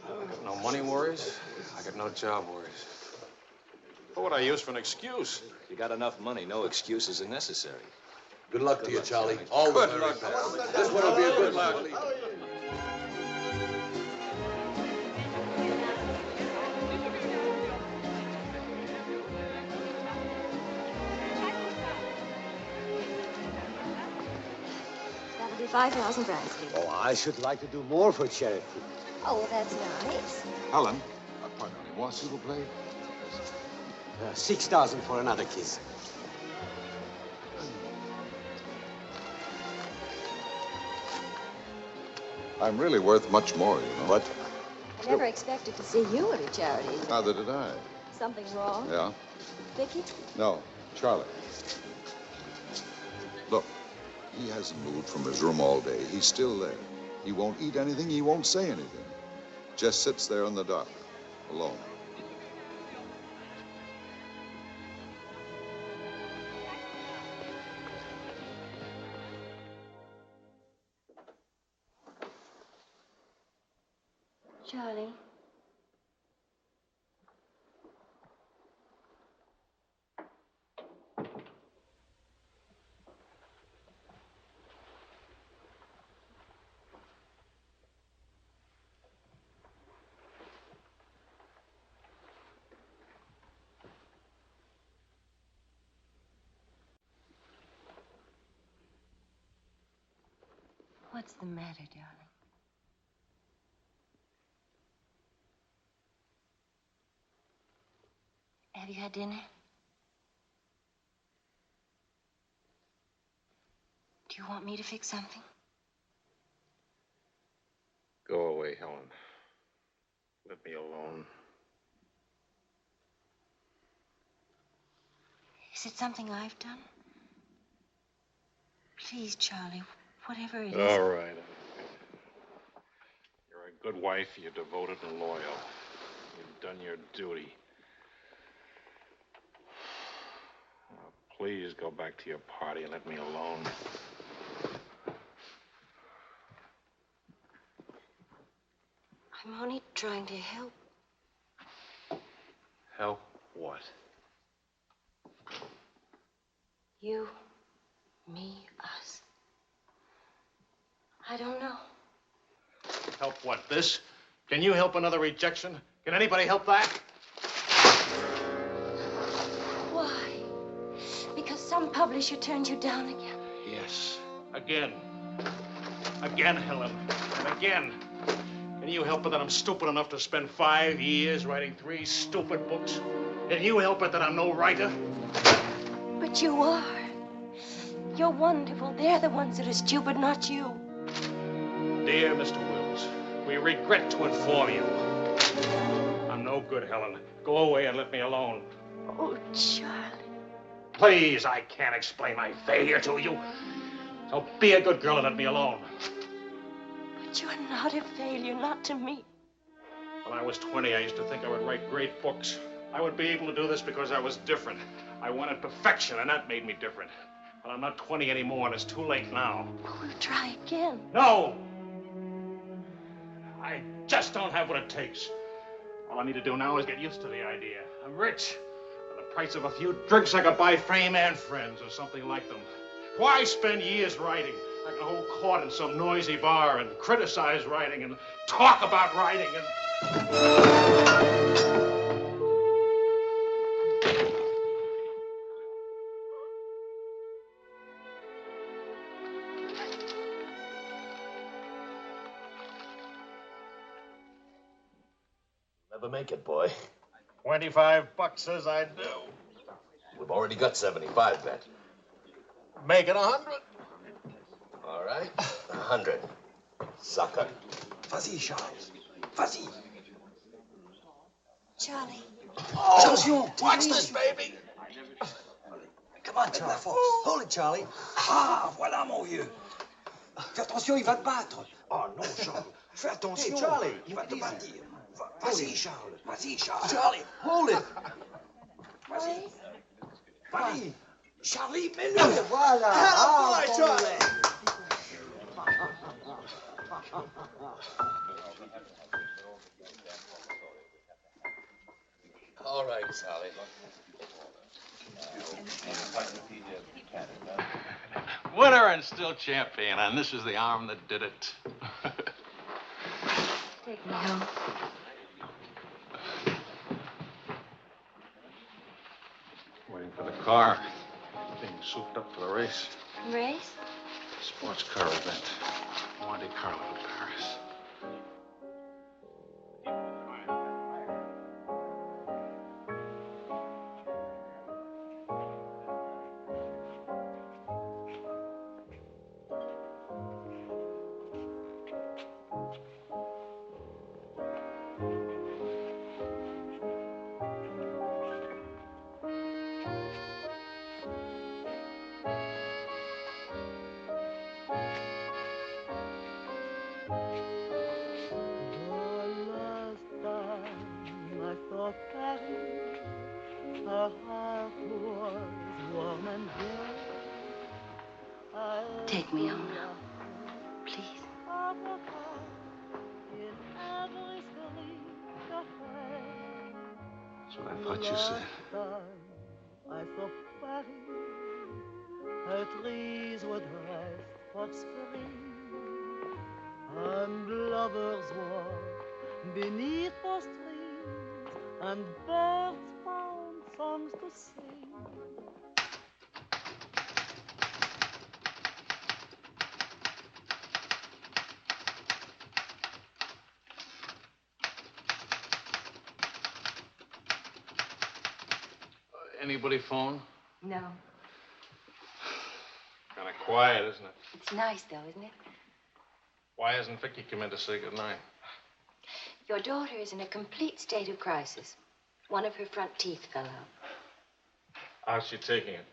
I got no money worries. I got no job worries. What would I use for an excuse? You got enough money. No excuses are necessary. Good luck to you, Charlie. All the very best. This one will be a good luck. 5,000 francs. Oh, I should like to do more for charity. Oh, that's nice. Helen, pardonnez-moi, s'il vous plaît. 6,000 for another kiss. I'm really worth much more, you know. What? I never expected to see you at a charity. Neither did I. Something wrong? Yeah? Vicky? No, Charlie. Look, he hasn't moved from his room all day. He's still there. He won't eat anything. He won't say anything. Just sits there in the dark, alone. Charlie. What's the matter, darling? Have you had dinner? Do you want me to fix something? Go away, Helen. Let me alone. Is it something I've done? Please, Charlie, whatever it is. All right. You're a good wife. You're devoted and loyal. You've done your duty. Now, please go back to your party and let me alone. I'm only trying to help. Help what? You, me, us. I don't know. Help what, this? Can you help another rejection? Can anybody help that? Why? Because some publisher turned you down again? Yes. Again. Again, Helen. And again. Can you help it that I'm stupid enough to spend 5 years writing 3 stupid books? Can you help it that I'm no writer? But you are. You're wonderful. They're the ones that are stupid, not you. Dear Mr. Wills, we regret to inform you. I'm no good, Helen. Go away and let me alone. Oh, Charlie. Please, I can't explain my failure to you. So be a good girl and let me alone. But you're not a failure, not to me. When I was 20, I used to think I would write great books. I would be able to do this because I was different. I wanted perfection, and that made me different. But I'm not 20 anymore, and it's too late now. We'll try again. No! I just don't have what it takes. All I need to do now is get used to the idea. I'm rich. For the price of a few drinks, I could buy fame and friends, or something like them. Why spend years writing? I can hold court in some noisy bar and criticize writing and talk about writing and... Never make it, boy. $25 says I do. We've already got 75 bet. Make it 100. All right, 100. Sucker. Vas-y, Charles. Vas-y. Charlie. Oh, attention. Watch this, baby. Come on, Charlie. Hold it, Charlie. Ah, voilà, mon vieux. Fais attention, il va te battre. Oh, non, Charles. Fais attention. Hey, Charlie, il va te battre. Vas-y, Charles. Vas-y, Charles. Charlie, hold it. Vas-y. Vas-y. Charlie, mets-le. Voilà. Ah, Charlie. All right, Sally. Winner and still champion, and this is the arm that did it. Take me home. Waiting for the car. Being souped up for the race. Race? Sports car event. Monte Carlo, Paris. Take me home now, please. That's what I thought you said. I saw Paris, het ries wat rijst verspring, and lovers walk beneath those trees, and birds found songs to sing. Anybody phone? No. Kind of quiet, isn't it? It's nice, though, isn't it? Why hasn't Vicky come in to say goodnight? Your daughter is in a complete state of crisis. One of her front teeth fell out. How's she taking it?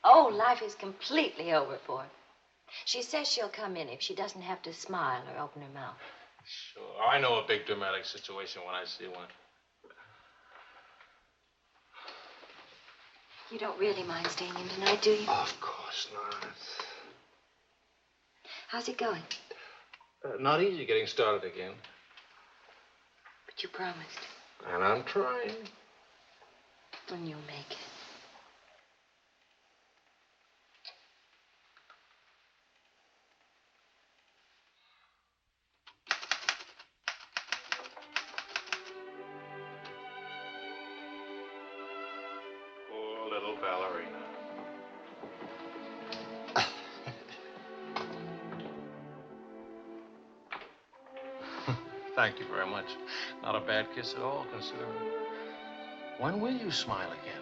Oh, life is completely over for her. She says she'll come in if she doesn't have to smile or open her mouth. Sure. I know a big dramatic situation when I see one. You don't really mind staying in tonight, do you? Of course not. How's it going? Not easy getting started again. But you promised. And I'm trying. And you'll make it. Poor little ballerina. Thank you very much. Not a bad kiss at all, considering. When will you smile again?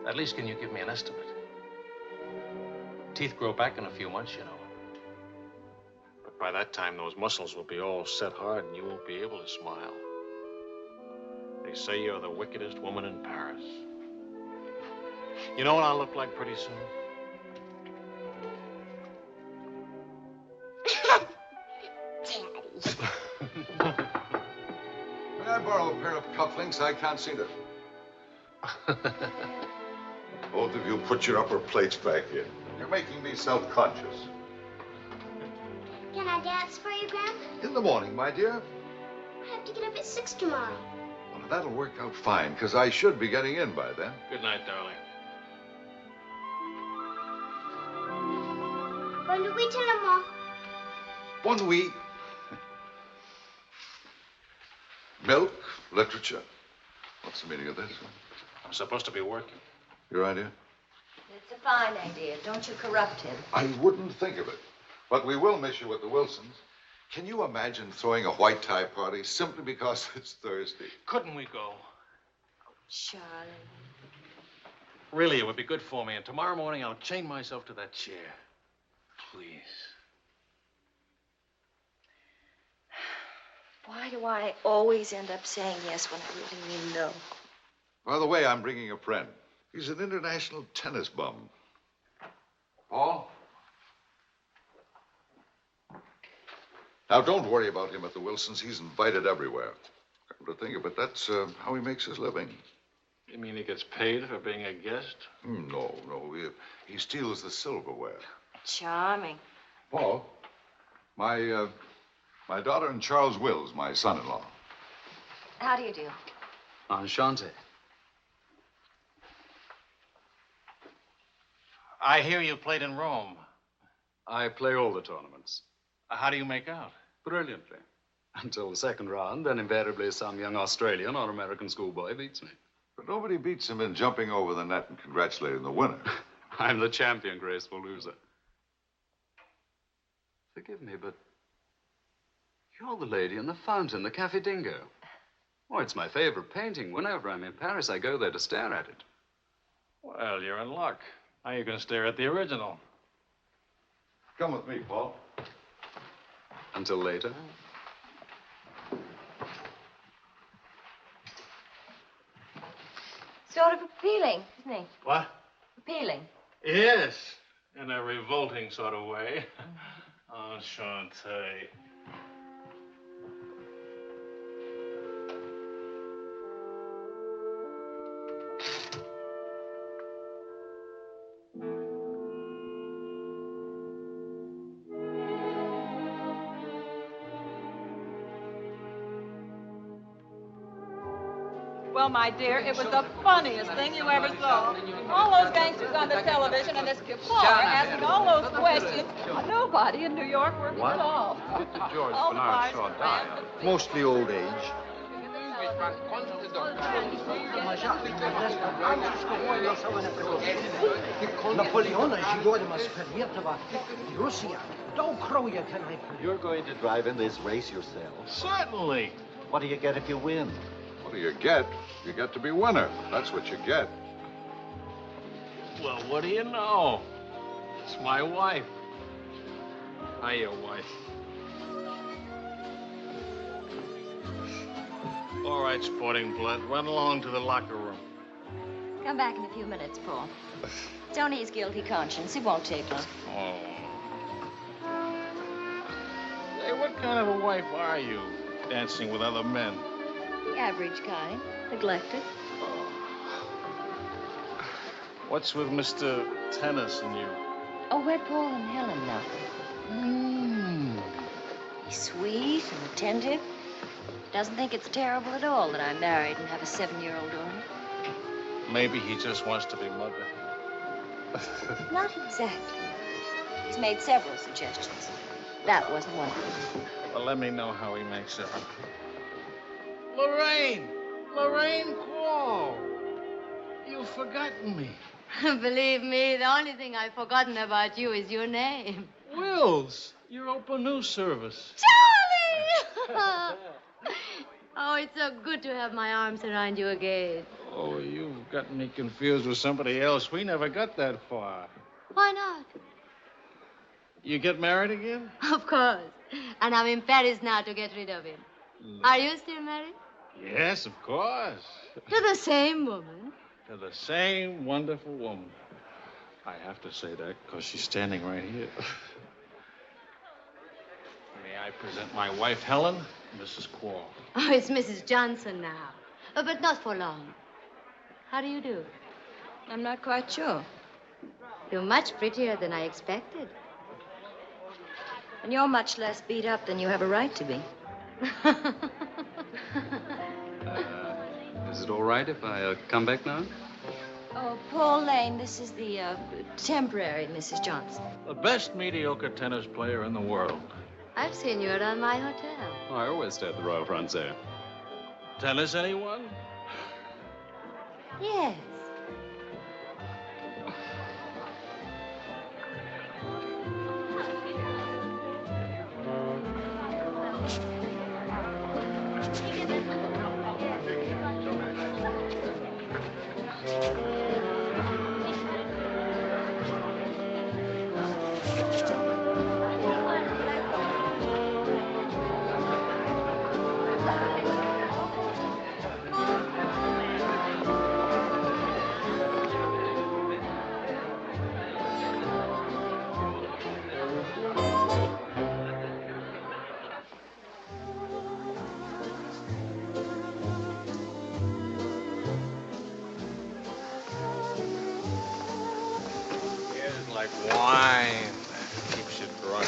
At least can you give me an estimate? Teeth grow back in a few months, you know. But by that time, those muscles will be all set hard and you won't be able to smile. They say you're the wickedest woman in Paris. You know what I'll look like pretty soon? May I borrow a pair of cufflinks? I can't see them. Both of you put your upper plates back in. You're making me self-conscious. Can I dance for you, Grandma? In the morning, my dear. I have to get up at 6 tomorrow. Well, that'll work out fine, because I should be getting in by then. Good night, darling. Bonne nuit, maman. Bonne nuit. Milk, literature. What's the meaning of this? I'm supposed to be working. Your idea? It's a fine idea. Don't you corrupt him. I wouldn't think of it. But we will miss you at the Wilsons. Can you imagine throwing a white tie party simply because it's Thursday? Couldn't we go? Charlie. Really, it would be good for me. And tomorrow morning, I'll chain myself to that chair. Please. Why do I always end up saying yes when I really mean no? By the way, I'm bringing a friend. He's an international tennis bum. Paul? Now, don't worry about him at the Wilsons. He's invited everywhere. Come to think of it, that's how he makes his living. You mean he gets paid for being a guest? No. He steals the silverware. Charming. Paul, my daughter and Charles Wills, my son-in-law. How do you do? Enchanté. I hear you played in Rome. I play all the tournaments. How do you make out? Brilliantly. Until the second round, then invariably some young Australian or American schoolboy beats me. But nobody beats him in jumping over the net and congratulating the winner. I'm the champion, graceful loser. Forgive me, but you're the lady in the fountain, the Café Dingo. Oh, it's my favorite painting. Whenever I'm in Paris, I go there to stare at it. Well, you're in luck. Now you can stare at the original. Come with me, Paul. Until later. Sort of appealing, isn't he? What? Appealing. Yes, in a revolting sort of way. Enchanté. Well, my dear, it was the funniest thing you ever saw. All those gangsters on the television and this Kasznar asking all those questions. Nobody in New York working at all. Dr. George All the Bernard bars Shaw were died. Mostly old age. You're going to drive in this race yourself? Certainly. What do you get if you win? What do you get? You get to be winner. That's what you get. Well, what do you know? It's my wife. Hiya, wife. All right, sporting blood, run along to the locker room. Come back in a few minutes, Paul. It's only his guilty conscience. It won't take long. Oh. Hey, what kind of a wife are you, dancing with other men? The average kind. Neglected. What's with Mr. Tennis and you? Oh, we're Paul and Helen now. He's sweet and attentive. Doesn't think it's terrible at all that I'm married and have a 7-year-old daughter. Maybe he just wants to be mother. Not exactly. He's made several suggestions. That wasn't one of them. Well, let me know how he makes it. Lorraine! Lorraine Quall! You've forgotten me. Believe me, the only thing I've forgotten about you is your name. Wills, your open news service. Charlie! Oh, it's so good to have my arms around you again. Oh, you've got me confused with somebody else. We never got that far. Why not? You get married again? Of course. And I'm in Paris now to get rid of him. Are you still married? Yes, of course. To the same woman? To the same wonderful woman. I have to say that because she's standing right here. May I present my wife, Helen, Mrs. Quall. Oh, it's Mrs. Johnson now. But not for long. How do you do? I'm not quite sure. You're much prettier than I expected. And you're much less beat up than you have a right to be. Is it all right if I come back now? Oh, Paul Lane, this is the temporary Mrs. Johnson. The best mediocre tennis player in the world. I've seen you around my hotel. Oh, I always stay at the Royal Francais. Tennis, anyone? Yes. Like wine. Keeps you drunk.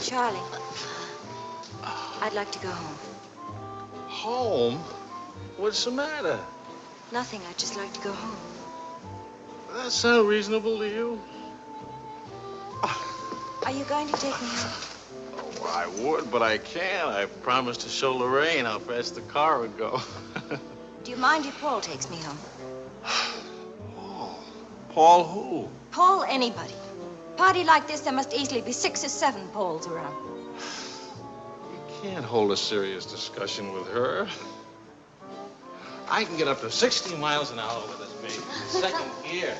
Charlie, I'd like to go home. Home? What's the matter? Nothing. I'd just like to go home. Does that sound reasonable to you? Are you going to take me home? Oh, I would, but I can't. I promised to show Lorraine how fast the car would go. Do you mind if Paul takes me home? Paul who? Paul anybody. Party like this, there must easily be 6 or 7 Pauls around. Can't hold a serious discussion with her. I can get up to 60 miles an hour with this baby. Second gear.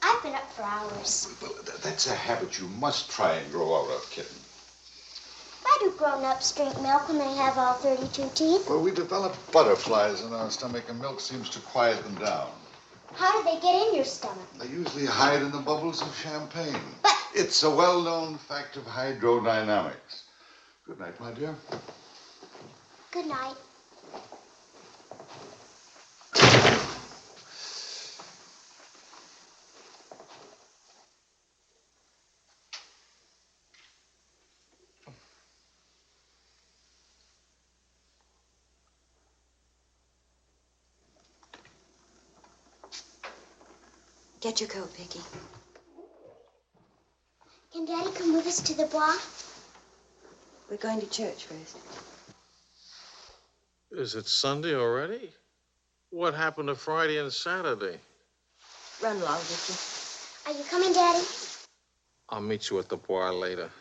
I've been up for hours. Well, that's a habit you must try and grow out of, kitten. Why do grown-ups drink milk when they have all 32 teeth? Well, we develop butterflies in our stomach, and milk seems to quiet them down. How do they get in your stomach? They usually hide in the bubbles of champagne. But it's a well-known fact of hydrodynamics. Good night, my dear. Good night. Get your coat, Vicky. Can Daddy come with us to the Bois? We're going to church first. Is it Sunday already? What happened to Friday and Saturday? Run along, Vicky. Are you coming, Daddy? I'll meet you at the bar later.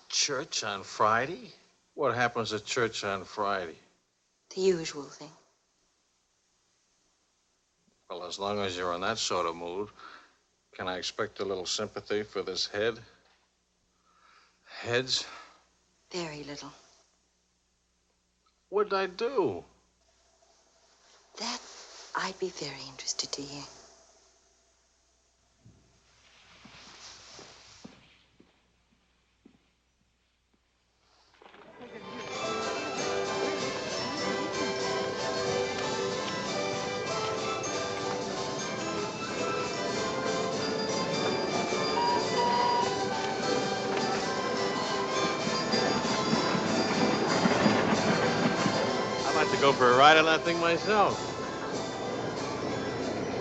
Church on Friday? What happens at church on Friday? The usual thing. Well, as long as you're in that sort of mood, can I expect a little sympathy for this head? Heads? Very little. What'd I do? That I'd be very interested to hear. Go for a ride on that thing myself.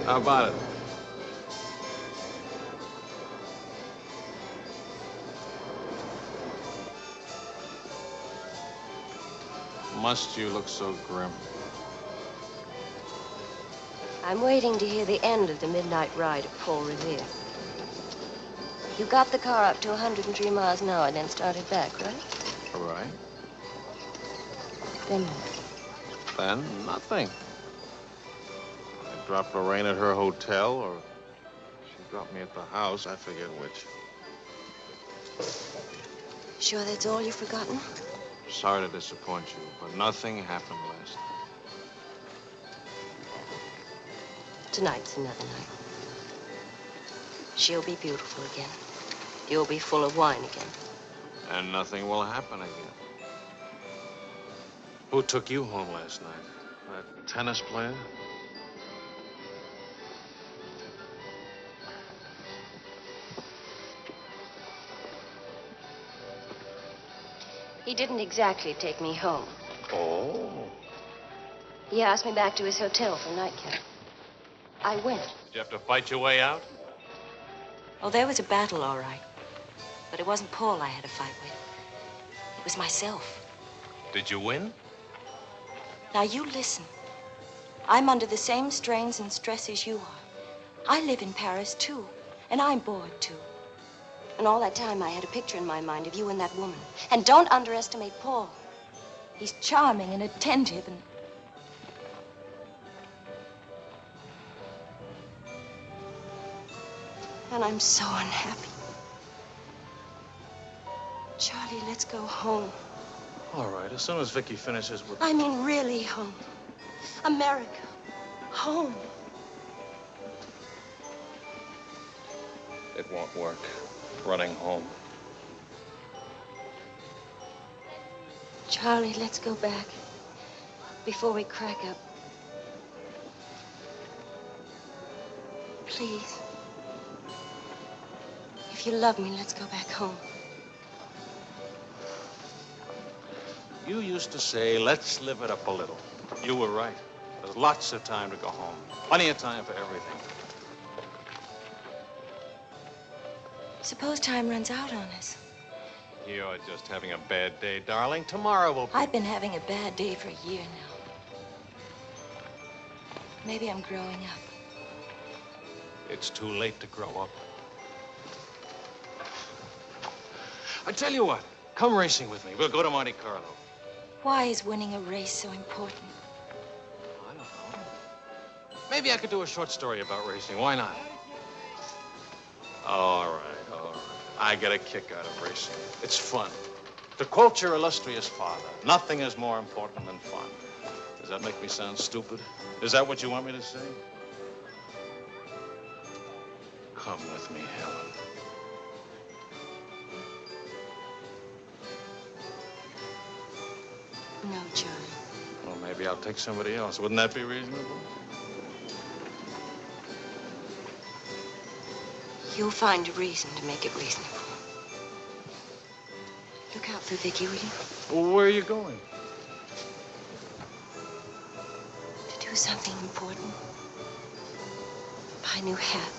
How about it? Must you look so grim? I'm waiting to hear the end of the midnight ride of Paul Revere. You got the car up to 103 miles an hour, then started back, right? All right. Then what? Then nothing. I dropped Lorraine at her hotel, or she dropped me at the house. I forget which. Sure that's all you've forgotten? Sorry to disappoint you, but nothing happened last night. Tonight's another night. She'll be beautiful again. You'll be full of wine again. And nothing will happen again. Who took you home last night? That tennis player? He didn't exactly take me home. Oh. He asked me back to his hotel for a nightcap. I went. Did you have to fight your way out? Oh, there was a battle, all right. But it wasn't Paul I had to fight with. It was myself. Did you win? Now, you listen. I'm under the same strains and stress as you are. I live in Paris, too. And I'm bored, too. And all that time, I had a picture in my mind of you and that woman. And don't underestimate Paul. He's charming and attentive and... And I'm so unhappy. Charlie, let's go home. All right, as soon as Vicky finishes with... I mean, really home. America. Home. It won't work. Running home. Charlie, let's go back. Before we crack up. Please. If you love me, let's go back home. You used to say, let's live it up a little. You were right. There's lots of time to go home. Plenty of time for everything. Suppose time runs out on us. You're just having a bad day, darling. Tomorrow will be... I've been having a bad day for a year now. Maybe I'm growing up. It's too late to grow up. I tell you what, come racing with me. We'll go to Monte Carlo. Why is winning a race so important? I don't know. Maybe I could do a short story about racing. Why not? All right, all right. I get a kick out of racing. It's fun. To quote your illustrious father, nothing is more important than fun. Does that make me sound stupid? Is that what you want me to say? Come with me, Helen. No, Charlie. Well, maybe I'll take somebody else. Wouldn't that be reasonable? You'll find a reason to make it reasonable. Look out for Vicky, will you? Well, where are you going? To do something important. Buy a new hat.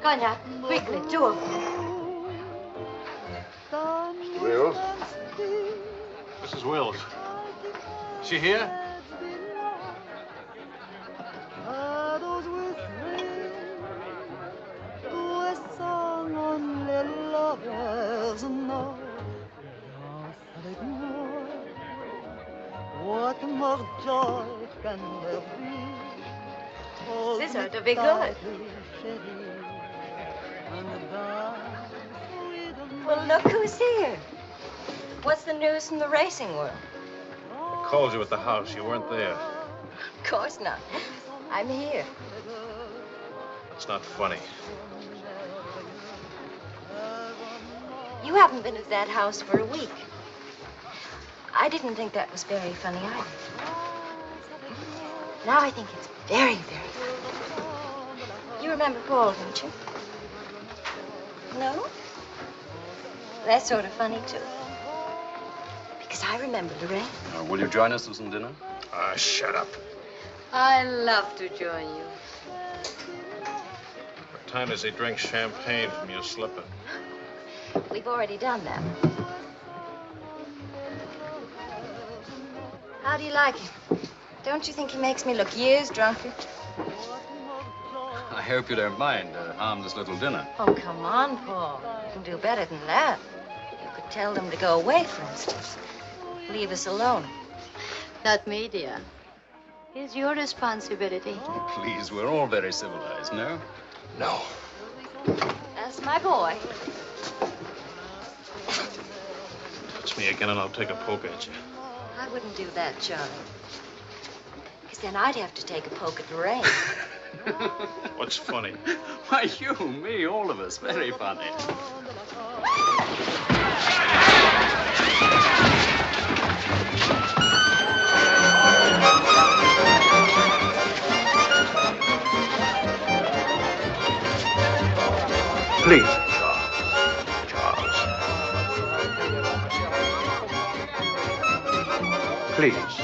Cognac, quickly, 2 of them. Wills? Mrs. Wills. She here? What more joy can there be? This ought to be good. Well, look who's here. What's the news from the racing world? Called you at the house. You weren't there. Of course not. I'm here. It's not funny. You haven't been at that house for a week. I didn't think that was very funny either. Now I think it's very, very funny. You remember Paul, don't you? No? That's sort of funny, too. I remember, Lorraine. Will you join us for some dinner? Shut up. I love to join you. What time does he drink champagne from your slipper? We've already done that. How do you like him? Don't you think he makes me look years drunker? I hope you don't mind a harmless little dinner. Oh, come on, Paul. You can do better than that. You could tell them to go away, for instance. Leave us alone. Not me, dear. It's your responsibility. Please, we're all very civilized, no? No. That's my boy. Touch me again and I'll take a poke at you. I wouldn't do that, Charlie. Because then I'd have to take a poke at Lorraine. What's funny? Why, you, me, all of us. Very funny. Please. Charles. Please.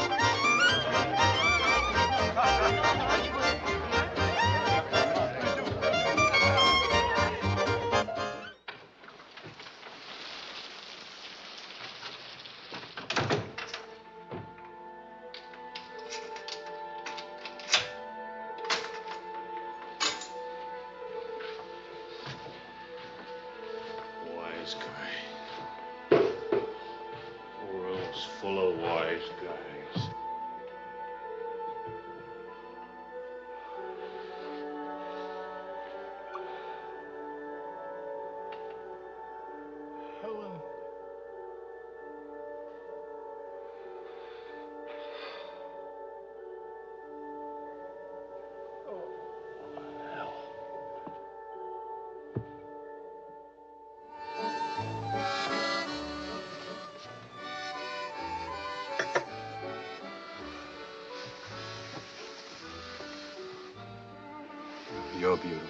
Wise guy. World's full of wise guys. Helen. You're beautiful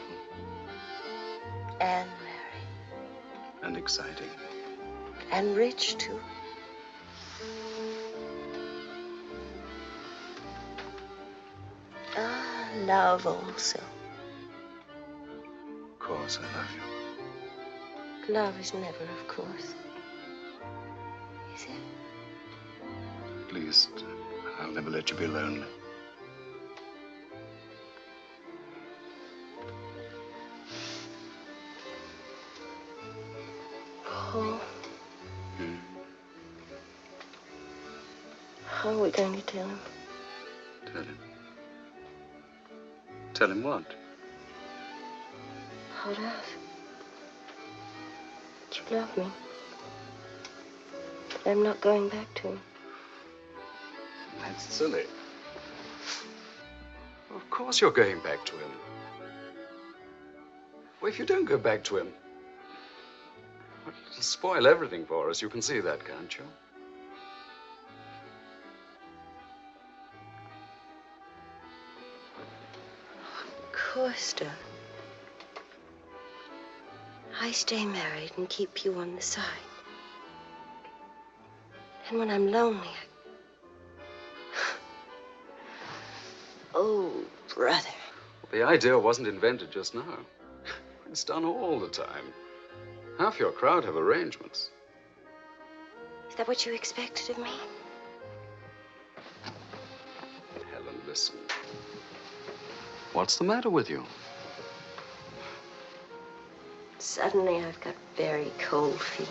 And married. and exciting. And rich, too. Ah, love also. Of course, I love you. Love is never, of course. Is it? At least, I'll never let you be lonely. Paul. How are we going to tell him? Tell him. Tell him what? How to ask? You love me. But I'm not going back to him. That's silly. Of course you're going back to him. Well, if you don't go back to him, it'll spoil everything for us. You can see that, can't you? Of course, darling. I stay married and keep you on the side. And when I'm lonely, Oh, brother. The idea wasn't invented just now. It's done all the time. Half your crowd have arrangements. Is that what you expected of me? Helen, listen. What's the matter with you? Suddenly, I've got very cold feet.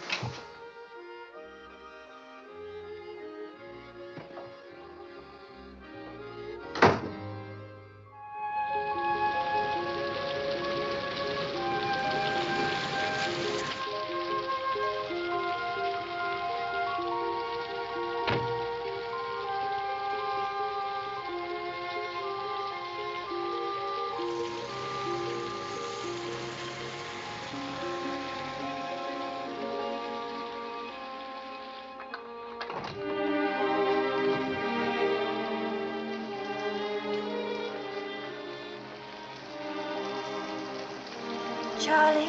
Charlie.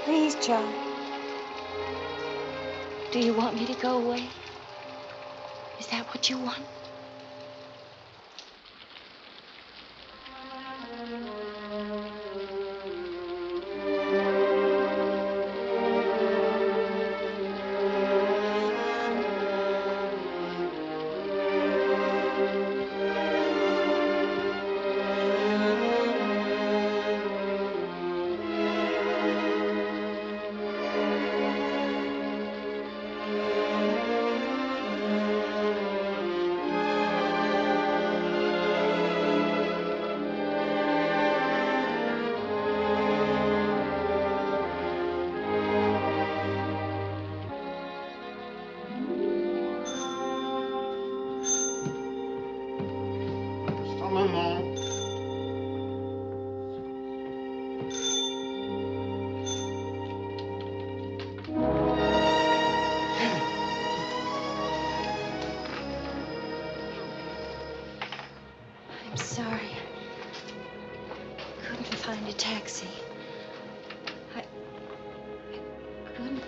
Please Yes, Charlie. Do you want me to go away? Is that what you want? I'm sorry. Couldn't find a taxi. I couldn't.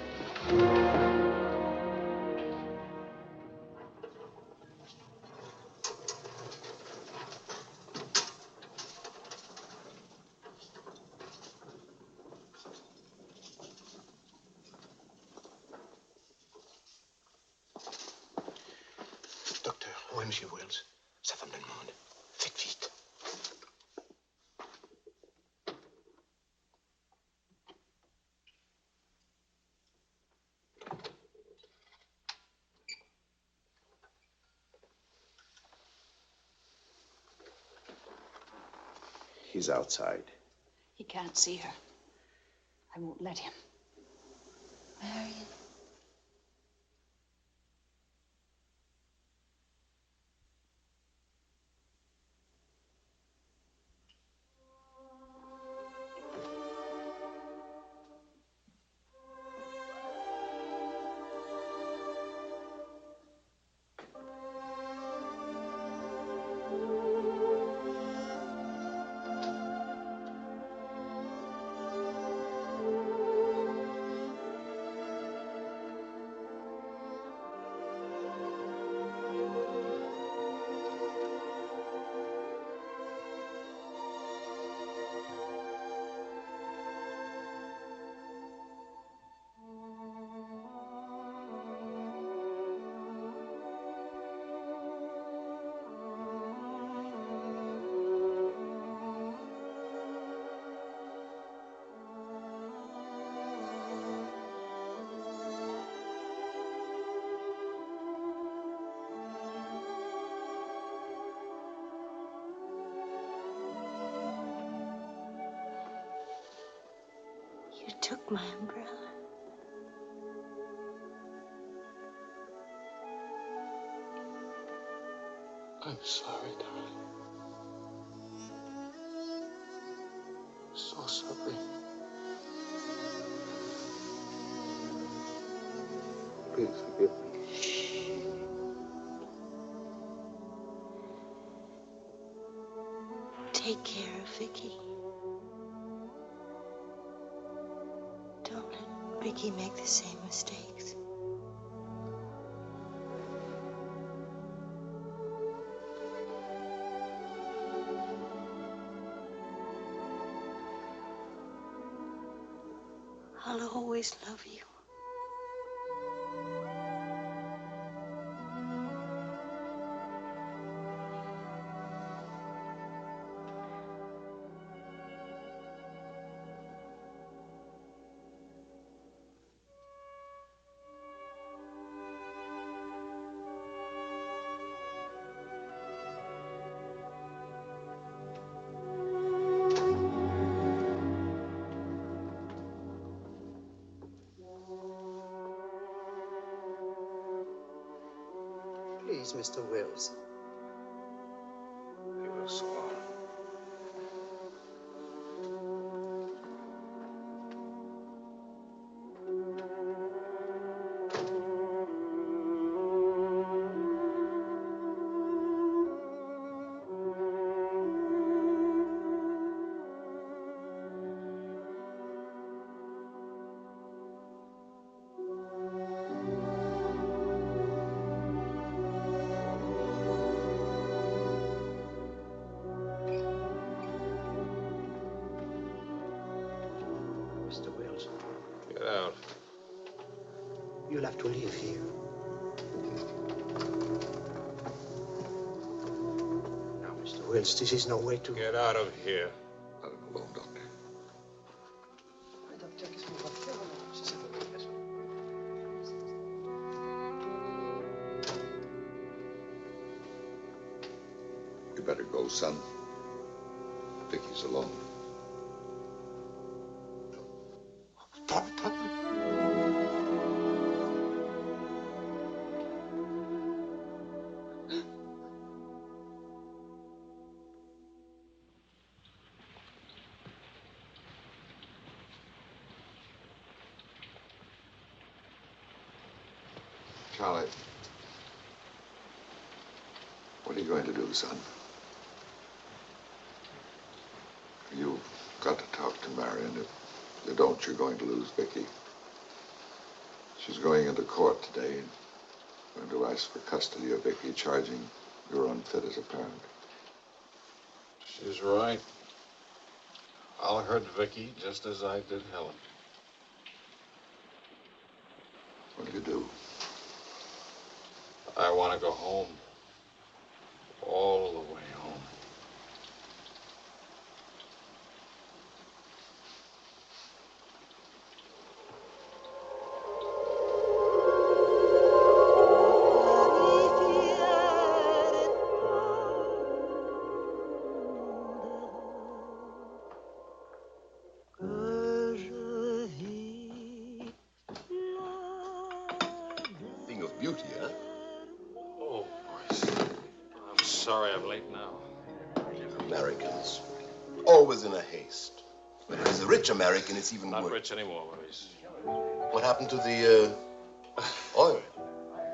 Docteur, où est M. Wells? Sa femme le demande. Faites vite. He's outside. He can't see her. I won't let him. Marion. You took my umbrella. I'm sorry, darling. So sorry. Please forgive me. Take care of Vicky. Don't let Vicky make the same mistakes. I'll always love you. Please, Mr. Wells. He will swallow. You'll have to live here. Now, Mr. Wills, this is no way to... Get out of here. Let him alone, Doctor. You better go, son. Vicky's alone. Charlie, what are you going to do, son? You've got to talk to Marion. If you don't, you're going to lose Vicky. She's going into court today and going to ask for custody of Vicky, charging you're unfit as a parent. She's right. I'll hurt Vicky just as I did Helen. What do you do? I want to go home. All the way home. Thing of beauty, huh? Oh, Boris. I'm sorry I'm late now. Americans, always in a haste. When it is a rich American, it's even Not worse. rich anymore, Maurice. What happened to the oil?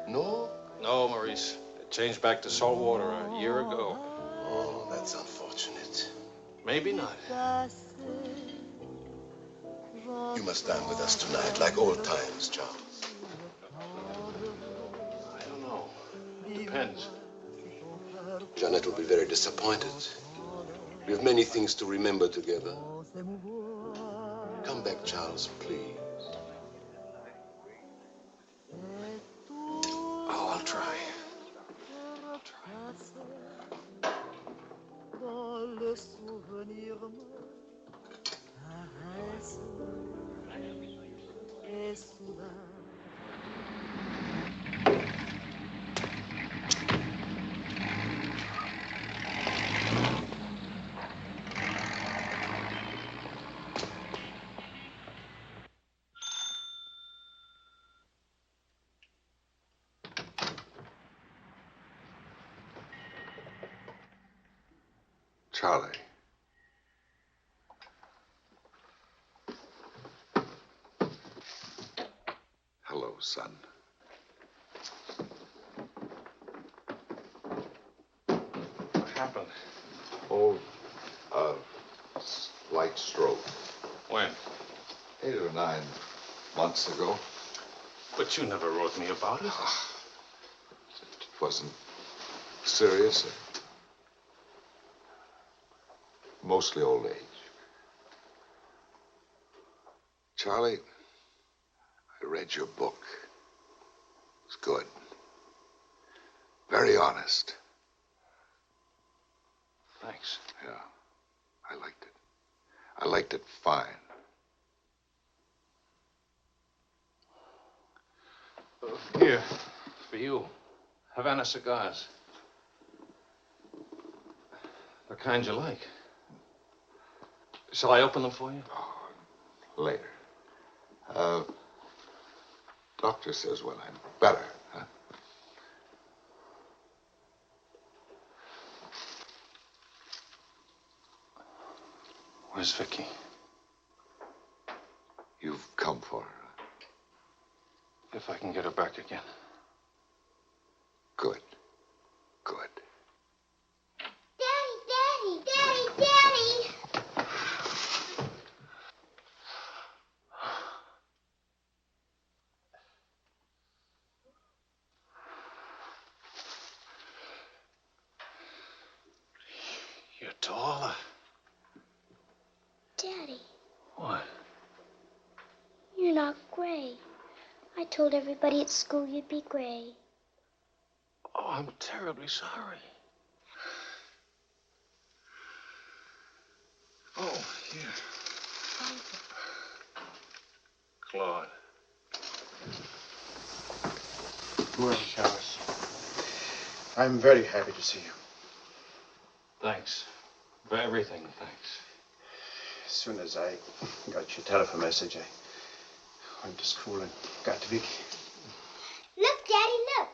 No? No, Maurice. It changed back to salt water a year ago. Oh, that's unfortunate. Maybe not. You must dine with us tonight, like old times, Charles. I don't know. Depends. Jeanette will be very disappointed. We have many things to remember together. Come back, Charles, please. Oh, I'll try. Charlie. Hello, son. What happened? Oh, slight stroke. When? 8 or 9 months ago. But you never wrote me about it. It wasn't serious. Mostly old age. Charlie, I read your book. It's good. Very honest. Thanks. Yeah, I liked it. I liked it fine. Here, for you. Havana cigars. The kind you like. Shall I open them for you? Oh, later. Doctor says when I'm better, huh? Where's Vicky? You've come for her. If I can get her back again. Good. Good. Daddy, Daddy, Daddy, Daddy! You're taller. Daddy, What? you're not gray. I told everybody at school you'd be gray. Oh, I'm terribly sorry. Oh, here. Claude. Well, Charles, I'm very happy to see you. Thanks. For everything, thanks. As soon as I got your telephone message, I went to school and got to Vicky. Look, Daddy, look.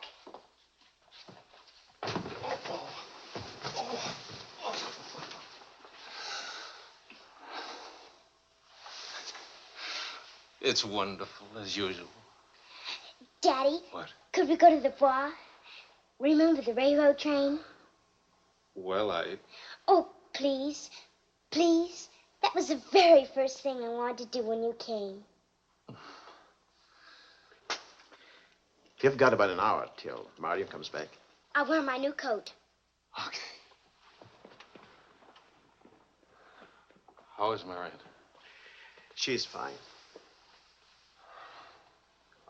It's wonderful, as usual. Daddy. What? Could we go to the bar? Remember the railroad train? Well, Oh, please. Please. That was the very first thing I wanted to do when you came. You've got about an hour till Mario comes back. I'll wear my new coat. Okay. How is Marion? She's fine.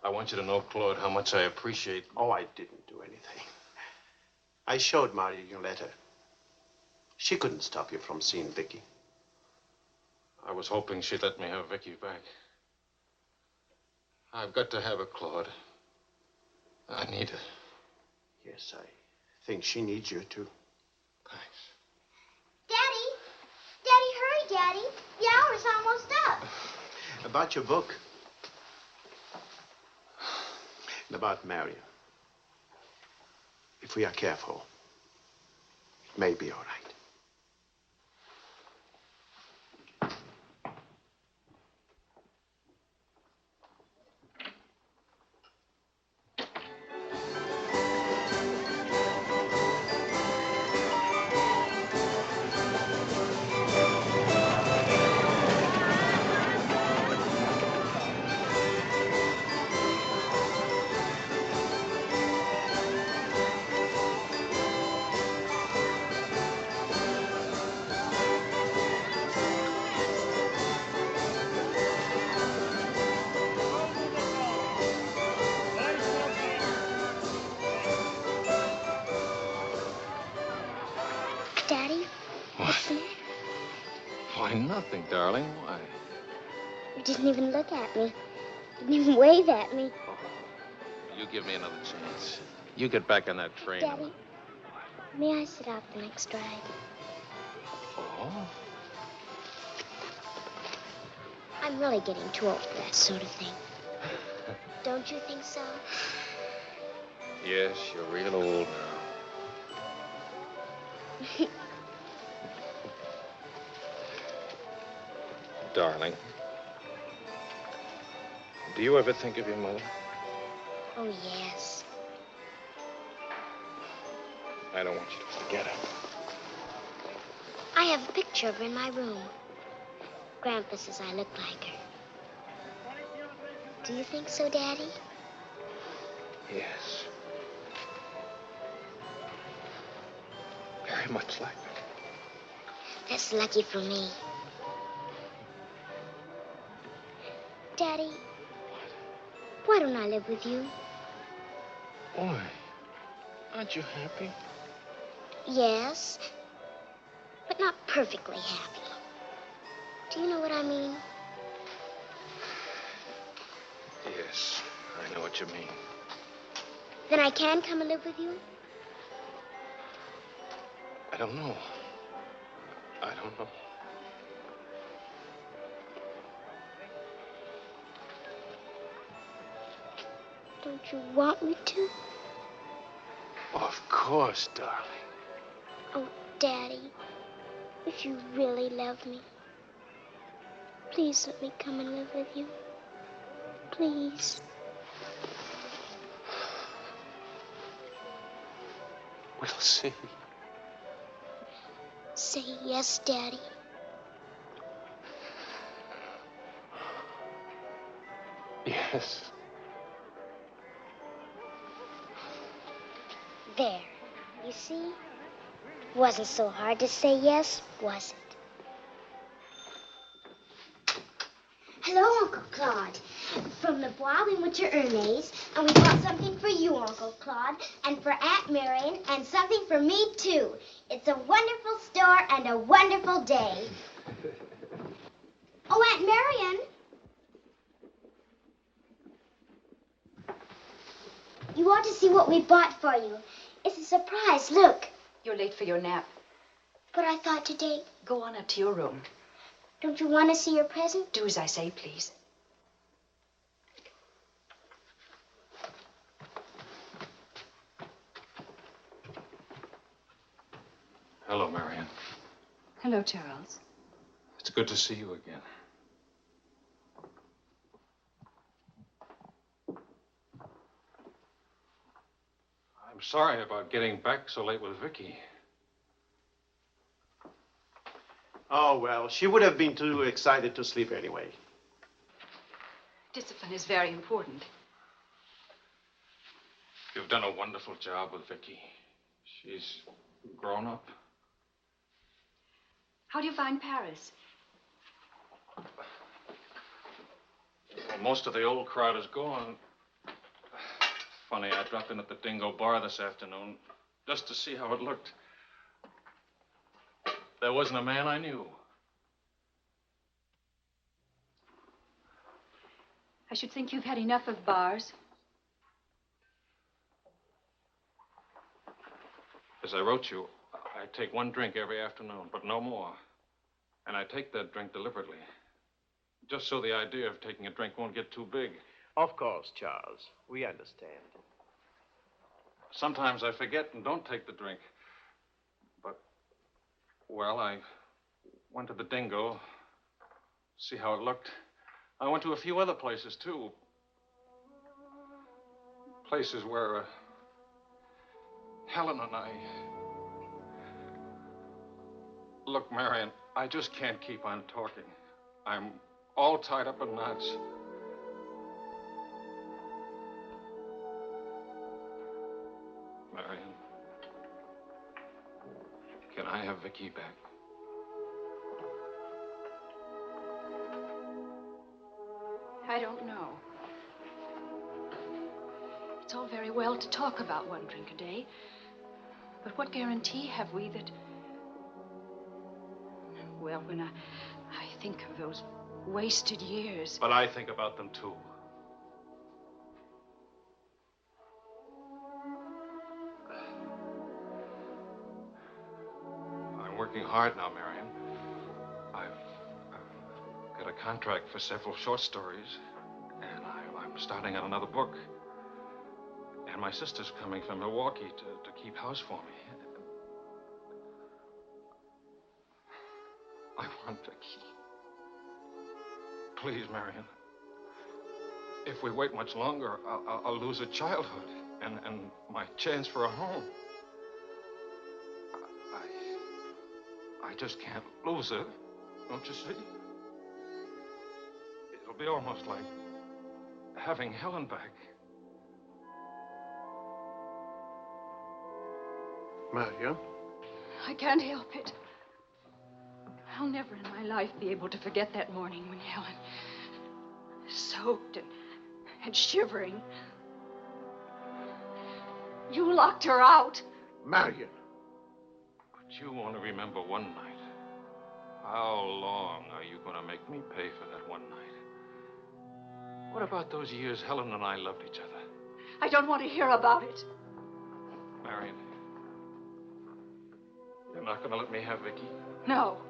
I want you to know, Claude, how much I appreciate... Oh, I didn't do anything. I showed Mario your letter. She couldn't stop you from seeing Vicky. I was hoping she'd let me have Vicky back. I've got to have her, Claude. I need her. Yes, I think she needs you, too. Thanks. Daddy! Daddy, hurry, Daddy. The hour's almost up. About your book. And about Marion. If we are careful, it may be all right. Daddy? What? Why, nothing, darling. Why? You didn't even look at me. Didn't even wave at me. You give me another chance. You get back on that train. Daddy, may I sit out the next ride? Oh? I'm really getting too old for that sort of thing. Don't you think so? Yes, you're real old now. Darling, do you ever think of your mother? Oh, yes. I don't want you to forget her. I have a picture of her in my room. Grandpa says I look like her. Do you think so, Daddy? Yes. Very much like her. That's lucky for me. Daddy, why don't I live with you? Why? Aren't you happy? Yes, but not perfectly happy. Do you know what I mean? Yes, I know what you mean. Then I can come and live with you? I don't know. I don't know. Don't you want me to? Of course, darling. Oh, Daddy, if you really love me, please let me come and live with you. Please. We'll see. Say yes, Daddy. Yes. There. You see? Wasn't so hard to say yes, was it? Hello, Uncle Claude. From the Bois, we went to Ernest's, and we bought something for you, Uncle Claude, and for Aunt Marion, and something for me, too. It's a wonderful store and a wonderful day. Oh, Aunt Marion. You ought to see what we bought for you. It's a surprise, look. You're late for your nap. But I thought today... Go on up to your room. Don't you want to see your present? Do as I say, please. Hello, Marion. Hello, Charles. It's good to see you again. I'm sorry about getting back so late with Vicky. Oh, well, she would have been too excited to sleep anyway. Discipline is very important. You've done a wonderful job with Vicky. She's grown up. How do you find Paris? Well, most of the old crowd is gone. Funny, I dropped in at the Dingo Bar this afternoon just to see how it looked. There wasn't a man I knew. I should think you've had enough of bars. As I wrote you, I take one drink every afternoon, but no more. And I take that drink deliberately, just so the idea of taking a drink won't get too big. Of course, Charles. We understand. Sometimes I forget and don't take the drink. But, well, I went to the Dingo, see how it looked. I went to a few other places, too. Places where Helen and I... Look, Marion, I just can't keep on talking. I'm all tied up in knots. Marion, can I have Vicky back? I don't know. It's all very well to talk about one drink a day, but what guarantee have we that... Well, when I think of those wasted years... But I think about them, too. I'm working hard now, Marion. I've got a contract for several short stories, and I'm starting on another book. And my sister's coming from Milwaukee to keep house for me. I want Vicky. Please, Marion. If we wait much longer, I'll lose a childhood and my chance for a home. I just can't lose her, don't you see? It'll be almost like having Helen back. Marion? I can't help it. I'll never in my life be able to forget that morning when Helen, soaked and shivering, you locked her out. Marion. But you only remember one night. How long are you going to make me pay for that one night? What about those years Helen and I loved each other? I don't want to hear about it. Marion, you're not going to let me have Vicky? No.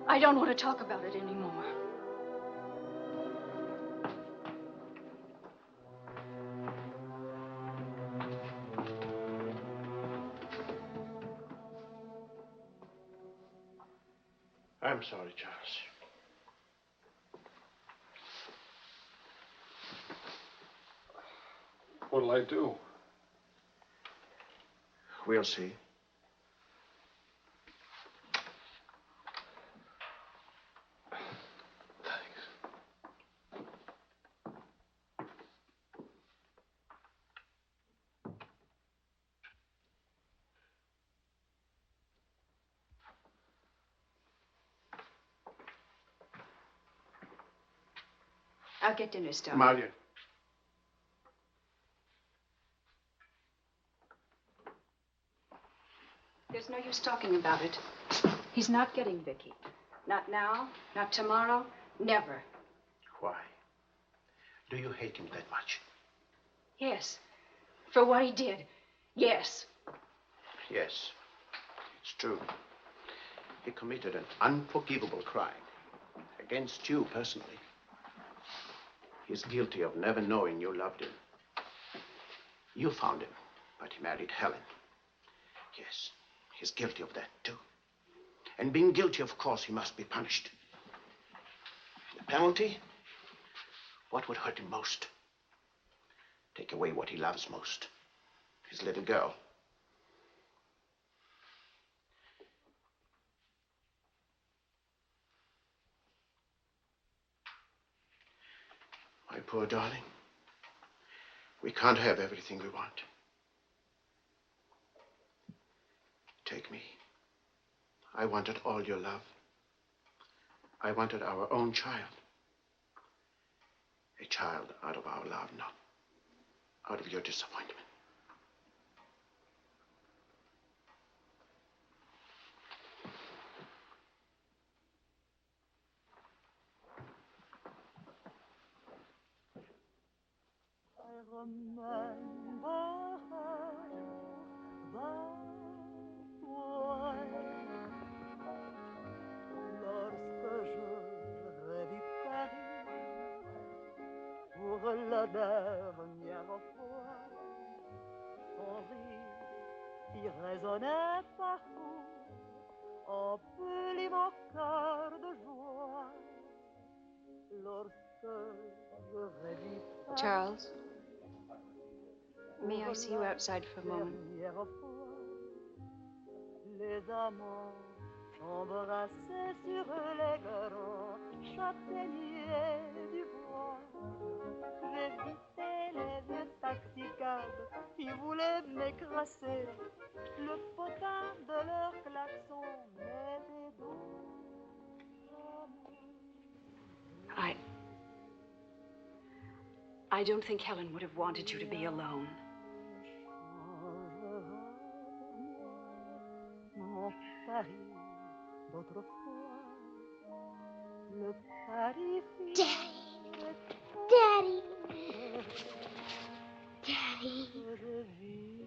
I don't want to talk about it anymore. I'm sorry, Charles. What'll I do? We'll see. I'll get dinner started. Marion. There's no use talking about it. He's not getting Vicky. Not now, not tomorrow, never. Why? Do you hate him that much? Yes. For what he did. Yes. Yes, it's true. He committed an unforgivable crime against you personally. He's guilty of never knowing you loved him. You found him, but he married Helen. Yes, he's guilty of that, too. And being guilty, of course, he must be punished. The penalty? What would hurt him most? Take away what he loves most. His little girl. My poor darling. We can't have everything we want. Take me. I wanted all your love. I wanted our own child. A child out of our love, not out of your disappointment. I remember that way. Lorsque je revis Paris pour la dernière fois, son rire qui résonnait partout emplit mon cœur de joie. Lorsque je revis Paris. Charles, may I see you outside for a moment? Les amants s'embrassaient sur les grands châtaigniers du bois. J'évitais les vieux taxicabs qui voulaient m'écraser. Le potin de leur klaxon m'était doux. I don't think Helen would have wanted you to be alone. Mon Paris d'autrefois, le Paris. Daddy! Daddy! Daddy!